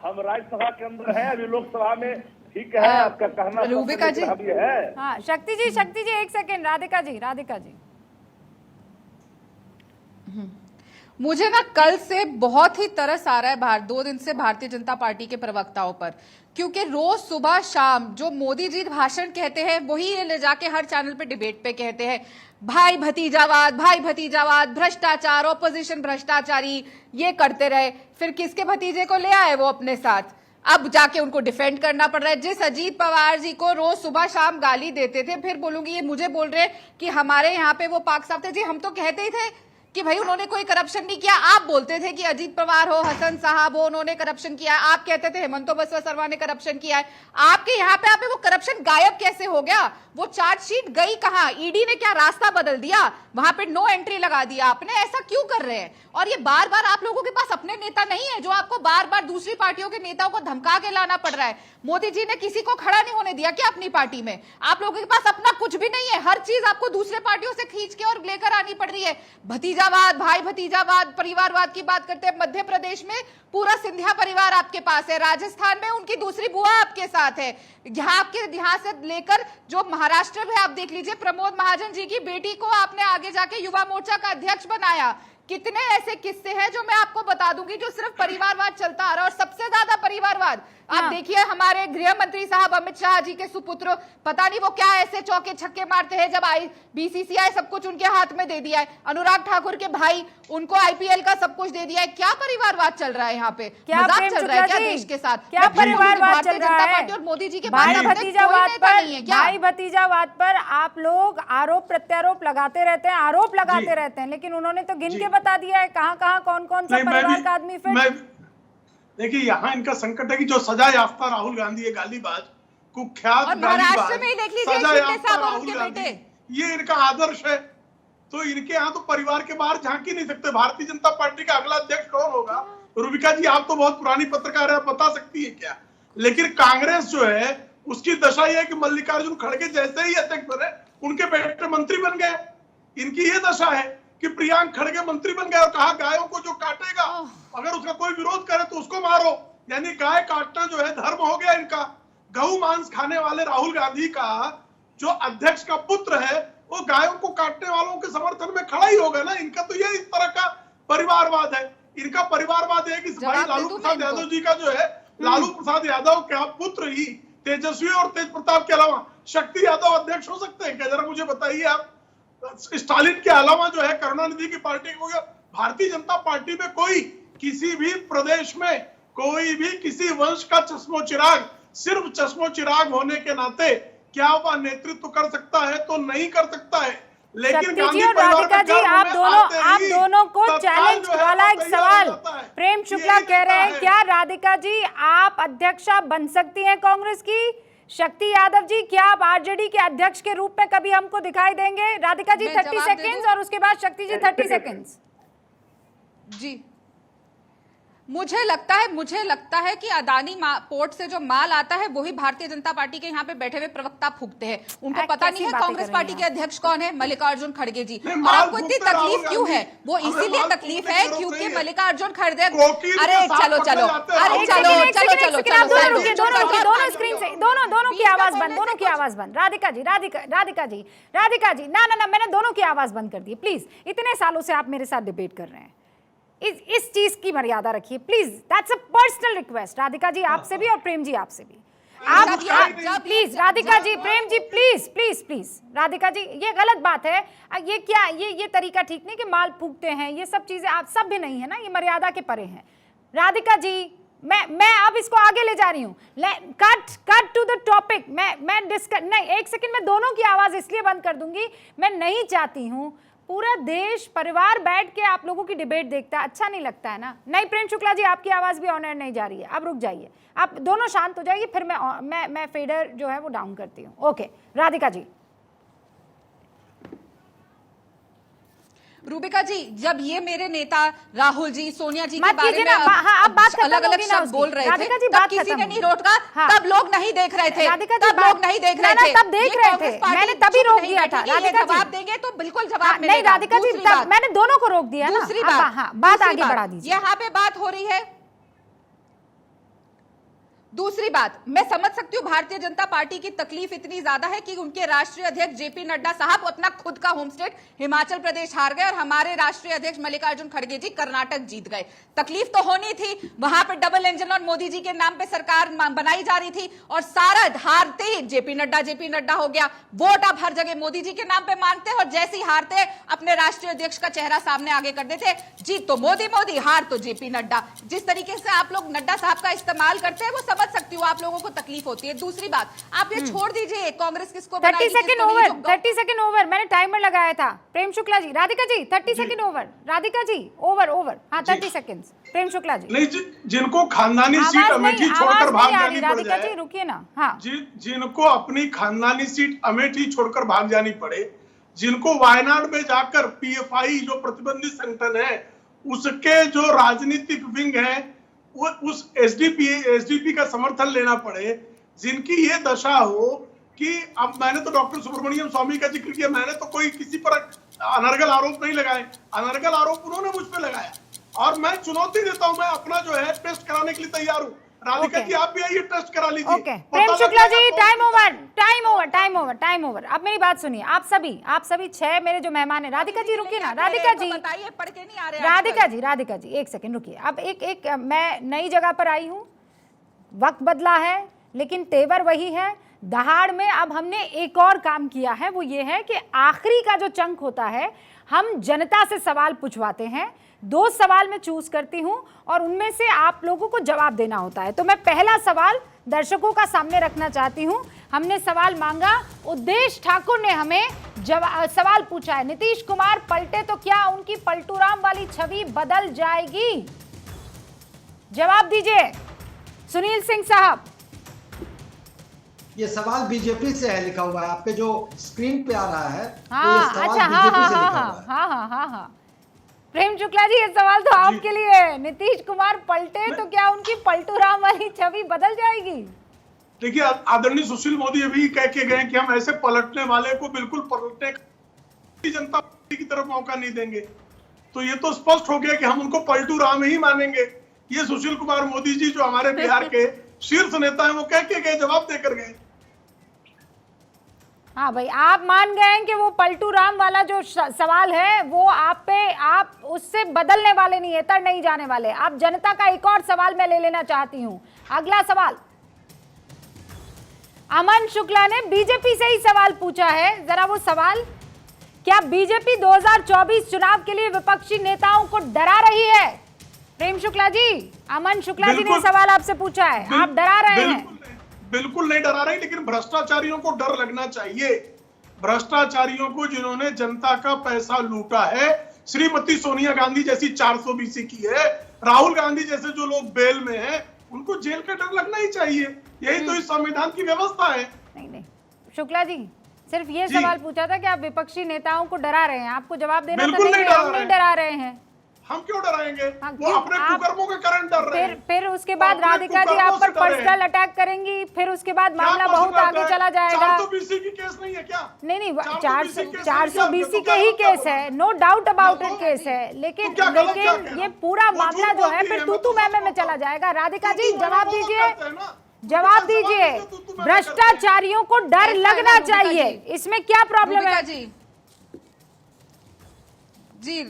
हम राज्यसभा के अंदर है, अभी लोकसभा में ठीक है आपका कहना।
रूबिका जी
है।
हाँ शक्ति जी एक सेकेंड। राधिका जी
मुझे ना कल से बहुत ही तरस आ रहा है 2 दिन से भारतीय जनता पार्टी के प्रवक्ताओं पर, क्योंकि रोज सुबह शाम जो मोदी जी भाषण कहते हैं वही ये ले जाके हर चैनल पे डिबेट पे कहते हैं भाई भतीजावाद, भ्रष्टाचार, ऑपोजिशन भ्रष्टाचारी, ये करते रहे। फिर किसके भतीजे को ले आए वो अपने साथ, अब जाके उनको डिफेंड करना पड़ रहा है। जिस अजीत पवार जी को रोज सुबह शाम गाली देते थे, फिर बोलूंगी ये मुझे बोल रहे कि हमारे यहाँ पे वो पाक साहब थे। जी हम तो कहते ही थे कि भाई उन्होंने कोई करप्शन नहीं किया। आप बोलते थे कि अजीत पवार हो, हसन साहब हो, उन्होंने करप्शन किया। आप कहते थे हेमंतो बिस्वा शर्मा ने करप्शन किया है। आपके यहाँ पे वो करप्शन गायब कैसे हो गया? वो चार्जशीट गई कहाँ? ईडी ने क्या रास्ता बदल दिया? वहां पे नो एंट्री लगा दिया आपने। ऐसा क्यों कर रहे हैं? और ये बार बार आप लोगों के पास अपने नेता नहीं है, जो आपको बार बार दूसरी पार्टियों के नेताओं को धमका के लाना पड़ रहा है। मोदी जी ने किसी को खड़ा नहीं होने दिया क्या अपनी पार्टी में? आप लोगों के पास अपना कुछ भी नहीं है, हर चीज आपको दूसरे पार्टियों से खींच के और लेकर आनी पड़ रही है। भतीजावाद, भाई भतीजावाद, परिवारवाद की बात करते हैं। मध्य प्रदेश में पूरा सिंधिया परिवार आपके पास है, राजस्थान में उनकी दूसरी बुआ आपके साथ है, यहाँ से लेकर जो महाराष्ट्र में आप देख लीजिए, प्रमोद महाजन जी की बेटी को आपने आगे जाके युवा मोर्चा का अध्यक्ष बनाया। कितने ऐसे किस्से हैं जो मैं आपको बता दूंगी जो सिर्फ परिवारवाद चलता आ रहा है। और सबसे ज्यादा परिवारवाद आप देखिए हमारे गृह मंत्री साहब अमित शाह जी के सुपुत्र, पता नहीं वो क्या ऐसे चौके छक्के मारते हैं जब बीसीसीआई सब कुछ उनके हाथ में दे दिया है। अनुराग ठाकुर के भाई, उनको आईपीएल का सब कुछ दे दिया है। क्या परिवारवाद चल रहा है यहाँ पे?
क्या
मजाक चल रहा है क्या देश के साथ?
क्या परिवारवाद चल रहा है?
और मोदी जी के
भाई भतीजावाद पर आप लोग आरोप प्रत्यारोप लगाते रहते हैं, लेकिन उन्होंने तो गिन के बता दिया है कहाँ कौन सा परिवार का आदमी फिर।
देखिए यहाँ इनका संकट है कि जो सजा याफ्ता राहुल गांधी है, गालीबाज, कुख्यात गालीबाज, सजा याफ्ता राहुल गांधी, ये इनका आदर्श है। तो इनके यहाँ तो परिवार के बाहर झांक ही नहीं सकते। भारतीय जनता पार्टी का अगला अध्यक्ष कौन होगा? रूबिका जी आप तो बहुत पुरानी पत्रकार है, आप बता सकती है क्या? लेकिन कांग्रेस जो है उसकी दशा यह है कि मल्लिकार्जुन खड़गे जैसे ही अध्यक्ष बने उनके बेटे मंत्री बन गए। इनकी ये दशा है कि प्रियांक खड़गे मंत्री बन गए और कहा गायों को जो काटेगा अगर उसका कोई विरोध करे तो उसको मारो। यानी गाय काटना जो है धर्म हो गया इनका। गऊ मांस खाने वाले राहुल गांधी का जो अध्यक्ष का पुत्र है वो गायों को काटने वालों के समर्थन में खड़ा ही होगा ना। इनका तो ये इस तरह का परिवारवाद है। इनका परिवारवाद है कि भाई लालू प्रसाद यादव जी का जो है, लालू प्रसाद यादव का पुत्र ही तेजस्वी और तेज प्रताप के अलावा शक्ति यादव अध्यक्ष हो सकते हैं क्या? जरा मुझे बताइए आप। स्टालिन के अलावा जो है करुणानिधि की पार्टी को, भारतीय जनता पार्टी में कोई किसी भी प्रदेश में कोई भी किसी वंश का चश्मोचिराग, सिर्फ चश्मोचिराग होने के नाते क्या वह नेतृत्व कर सकता है? तो नहीं कर सकता है। लेकिन गांधी
और राधिका जी आप दोनों को चैलेंज वाला एक सवाल प्रेम शुक्ला कह रहे हैं, क्या राधिका जी आप अध्यक्षा बन सकती हैं कांग्रेस की? शक्ति यादव जी क्या आप आरजेडी के अध्यक्ष के रूप में कभी हमको दिखाई देंगे? राधिका जी 30 सेकेंड्स और उसके बाद शक्ति जी 30 सेकेंड्स।
जी मुझे लगता है कि अदानी पोर्ट से जो माल आता है वही भारतीय जनता पार्टी के यहाँ पे बैठे हुए प्रवक्ता फूकते हैं। उनको पता नहीं है कांग्रेस पार्टी के अध्यक्ष कौन है, मल्लिकार्जुन खड़गे जी। और आपको इतनी तकलीफ क्यों है? वो इसीलिए तकलीफ है क्योंकि मल्लिकार्जुन खड़गे, अरे चलो
दोनों स्क्रीन से दोनों की आवाज बंद। राधिका जी ना मैंने दोनों की आवाज बंद कर दी। प्लीज, इतने सालों से आप मेरे साथ डिबेट कर रहे हैं, इस चीज की मर्यादा रखिए please. That's a personal request. Radhika ji आपसे भी और प्रेम जी आपसे भी। आप प्लीज राधिका जी, प्रेम जी प्लीज। राधिका जी ये गलत बात है। ये क्या ये तरीका ठीक नहीं कि माल फूकते हैं, ये सब चीजें आप सब भी नहीं है ना, ये मर्यादा के परे हैं। राधिका जी मैं अब इसको आगे ले जा रही हूँ। Cut to the topic. मैं डिस्कस नहीं, एक सेकंड में दोनों की आवाज इसलिए बंद कर दूंगी, मैं नहीं चाहती हूँ पूरा देश परिवार बैठ के आप लोगों की डिबेट देखता है, अच्छा नहीं लगता है ना। नहीं प्रेम शुक्ला जी आपकी आवाज भी ऑन एयर नहीं जा रही है, अब रुक जाइए, आप दोनों शांत हो जाइए, फिर मैं फेडर जो है वो डाउन करती हूँ। ओके राधिका जी।
रूबिका जी, जब ये मेरे नेता राहुल जी, सोनिया जी के
मत
बारे
कीजिए
में
ना, हाँ, अब बात खत्म
अलग अलग
होगी ना
शब्द बोल
उसकी।
रहे
राधिका जी,
थे, तब
बात
किसी
खत्म
ने नहीं
होगी।
रोका,
हाँ।
तब लोग नहीं देख रहे थे,
राधिका जी,
तब लोग नहीं देख रहे थे।
तब देख
ये
रहे
कांग्रेस
थे,
पार्टी
मैंने तभी
चुप
रोक
नहीं
दिया था।
बैठेगी, ये
राधिका जी
जवाब देंगे तो बिल्कुल
हाँ,
जवाब
नहीं
मिलेगा।
राधिका जी,
दूसरी
तब
बात,
मैंने दोनों को रोक दिया ना।
दूसरी
अब
बात,
हाँ, बात
दूसरी
आगे
बात,
बढ़ा दीजिए।
यहाँ पे बात हो रही है। दूसरी बात, मैं समझ सकती हूँ भारतीय जनता पार्टी की तकलीफ इतनी ज्यादा है कि उनके राष्ट्रीय अध्यक्ष जेपी नड्डा साहब अपना खुद का होम स्टेट हिमाचल प्रदेश हार गए और हमारे राष्ट्रीय अध्यक्ष मल्लिकार्जुन खड़गे जी कर्नाटक जीत गए। तकलीफ तो होनी थी, वहां पे डबल इंजन और मोदी जी के नाम पे सरकार बनाई जा रही थी और सारा हारते ही जेपी नड्डा हो गया। वोट आप हर जगह मोदी जी के नाम पे मांगते और जैसे ही हारते अपने राष्ट्रीय अध्यक्ष का चेहरा सामने आगे कर देते। जीत तो मोदी, हार तो जेपी नड्डा। जिस तरीके से आप लोग नड्डा साहब का इस्तेमाल करते हैं वो समझ सकती हूँ, आप लोगों को तकलीफ होती है। दूसरी बात, आप ये छोड़ दीजिए कांग्रेस किसको
30 सेकंड ओवर, 30 सेकंड ओवर, मैंने टाइमर लगाया था। Prem Shukla ji, Radhika ji 30 second over, Radhika ji over हाँ 30 सेकंड्स। प्रेम शुक्ला जी,
नहीं जिनको खानदानी सीट अमेठी छोड़कर भाग जानी पड़
राधिका जी
जाए,
रुकिए ना। हाँ,
जिनको अपनी खानदानी सीट अमेठी छोड़कर भाग जानी पड़े, जिनको वायनाड में जाकर पीएफआई जो प्रतिबंधित संगठन है उसके जो राजनीतिक विंग है वो उस एसडीपी का समर्थन लेना पड़े, जिनकी ये दशा हो कि अब मैंने तो डॉक्टर सुब्रमण्यम स्वामी का जिक्र किया, मैंने तो कोई किसी पर अनर्गल आरोप नहीं लगाए, अनर्गल आरोप उन्होंने मुझ पे लगाया और मैं चुनौती देता हूं, मैं अपना जो है टेस्ट कराने के लिए तैयार हूं। राधिका जी आप भी आइए टेस्ट करा लीजिए।
Okay Prem Shukla ji, time over. अब मेरी बात सुनिए, आप सभी 6 मेरे जो मेहमान हैं। राधिका जी रुकिए ना, राधिका जी
बताइए, पढ़ के नहीं आ रहे।
राधिका जी एक सेकंड रुकिए। अब एक मैं नई जगह पर आई हूँ, वक्त बदला है लेकिन तेवर वही है। दहाड़ में अब हमने एक और काम किया है, वो ये है कि आखिरी का जो चंक होता है हम जनता से सवाल पूछवाते हैं। 2 सवाल मैं चूज करती हूं और उनमें से आप लोगों को जवाब देना होता है। तो मैं पहला सवाल दर्शकों का सामने रखना चाहती हूं। हमने सवाल मांगा, उद्देश ठाकुर ने हमें सवाल पूछा है, नीतीश कुमार पलटे तो क्या उनकी पलटूराम वाली छवि बदल जाएगी? जवाब दीजिए सुनील सिंह साहब।
ये सवाल बीजेपी से है, लिखा हुआ है आपके जो स्क्रीन पे आ रहा है।
हाँ,
तो ये सवाल
अच्छा,
बीजेपी से लिखा हुआ है।
हाँ। प्रेम शुक्ला जी, ये सवाल तो आपके लिए है। नीतीश कुमार पलटे तो क्या उनकी पलटूराम वाली छवि बदल जाएगी?
देखिए आदरणीय सुशील मोदी अभी कह के गए कि हम ऐसे पलटने वाले को बिल्कुल पलटने की जनता पार्टी की तरफ मौका नहीं देंगे। तो ये तो स्पष्ट हो गया कि हम उनको पलटू राम ही मानेंगे। ये सुशील कुमार मोदी जी जो हमारे बिहार के शीर्ष नेता हैं वो कह के गए, जवाब देकर गए।
हाँ भाई, आप मान गए हैं कि वो पलटू राम वाला जो सवाल है वो आप उससे बदलने वाले नहीं है, तर नहीं जाने वाले। आप जनता का एक और सवाल मैं ले लेना चाहती हूँ। अगला सवाल अमन शुक्ला ने बीजेपी से ही सवाल पूछा है। जरा वो सवाल, क्या बीजेपी 2024 चुनाव के लिए विपक्षी नेताओं को डरा रही है? प्रेम शुक्ला जी, अमन शुक्ला जी ने सवाल आपसे पूछा है, आप डरा रहे हैं?
बिल्कुल नहीं डरा रहे, लेकिन भ्रष्टाचारियों को डर लगना चाहिए। भ्रष्टाचारियों को जिन्होंने जनता का पैसा लूटा है, श्रीमती सोनिया गांधी जैसी 420 की है, राहुल गांधी जैसे जो लोग बेल में हैं, उनको जेल का डर लगना ही चाहिए। यही तो इस संविधान की व्यवस्था है।
नहीं शुक्ला जी, सिर्फ ये सवाल पूछा था कि आप विपक्षी नेताओं को डरा रहे हैं। आपको जवाब देना था नहीं डरा रहे हैं।
हम क्यों डराएंगे? वो अपने कुकर्मों के कारण डर रहे हैं।
फिर उसके बाद राधिका जी आप पर पर्सनल अटैक करेंगी, फिर उसके बाद मामला बहुत आगे चला जाएगा।
420 की केस नहीं है क्या?
नहीं 420 के ही केस है, no doubt about it case है, लेकिन ये पूरा मामला जो है फिर तू में चला जाएगा। राधिका जी जवाब दीजिए। भ्रष्टाचारियों को डर लगना चाहिए, इसमें क्या प्रॉब्लम है?
जी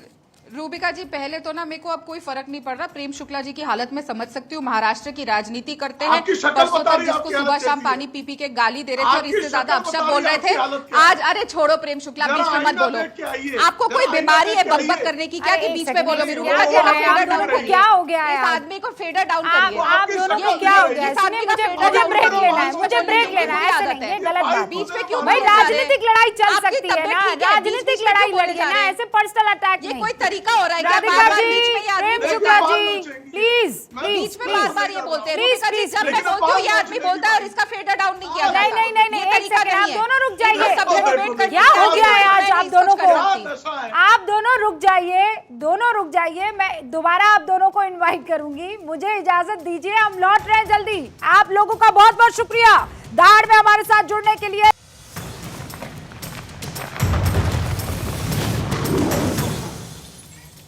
रूबिका जी, पहले तो ना मेरे को अब कोई फर्क नहीं पड़ रहा। प्रेम शुक्ला जी की हालत में समझ सकती हूँ, महाराष्ट्र की राजनीति करते हैं। परसों तक जिसको सुबह शाम पानी पी के गाली दे रहे थे और इससे ज्यादा अपशब्द बोल रहे थे, आज अरे छोड़ो प्रेम शुक्ला, बीच में मत बोलो। आपको कोई बीमारी है बकबक करने की क्या कि बीच में बोलोगे? रूबिका जी
क्या हो गया है?
इस आदमी को फेडर डाउन करिए।
आप दोनों को क्या हो गया? मुझे ब्रेक लेना है, ऐसे नहीं, ये गलत बात।
बीच में क्यों?
भाई राजनीतिक लड़ाई चल सकती है ना, राजनीतिक लड़ाई लड़िए ना, ऐसे पर्सनल अटैक नहीं।
ये कोई तरीका हो रहा है क्या?
राधिका जी, प्रेम शुक्ला जी, प्लीज
बीच में बार-बार ये बोलते हैं। जब मैं बोलती हूँ ये आदमी बोलता है और इसका फेडर डाउन नहीं किया जाता।
नहीं, एक सेकंड, आप दोनों रुक जाइए। ये? क्या हो गया है आज आप दोनों को? आप दोनों रुक जाइए, मैं दोबारा आप दोनों को इनवाइट करूंगी। मुझे इजाजत दीजिए, हम लौट रहे हैं जल्दी। आप लोगों का बहुत बहुत शुक्रिया दहाड़ में हमारे साथ जुड़ने के लिए।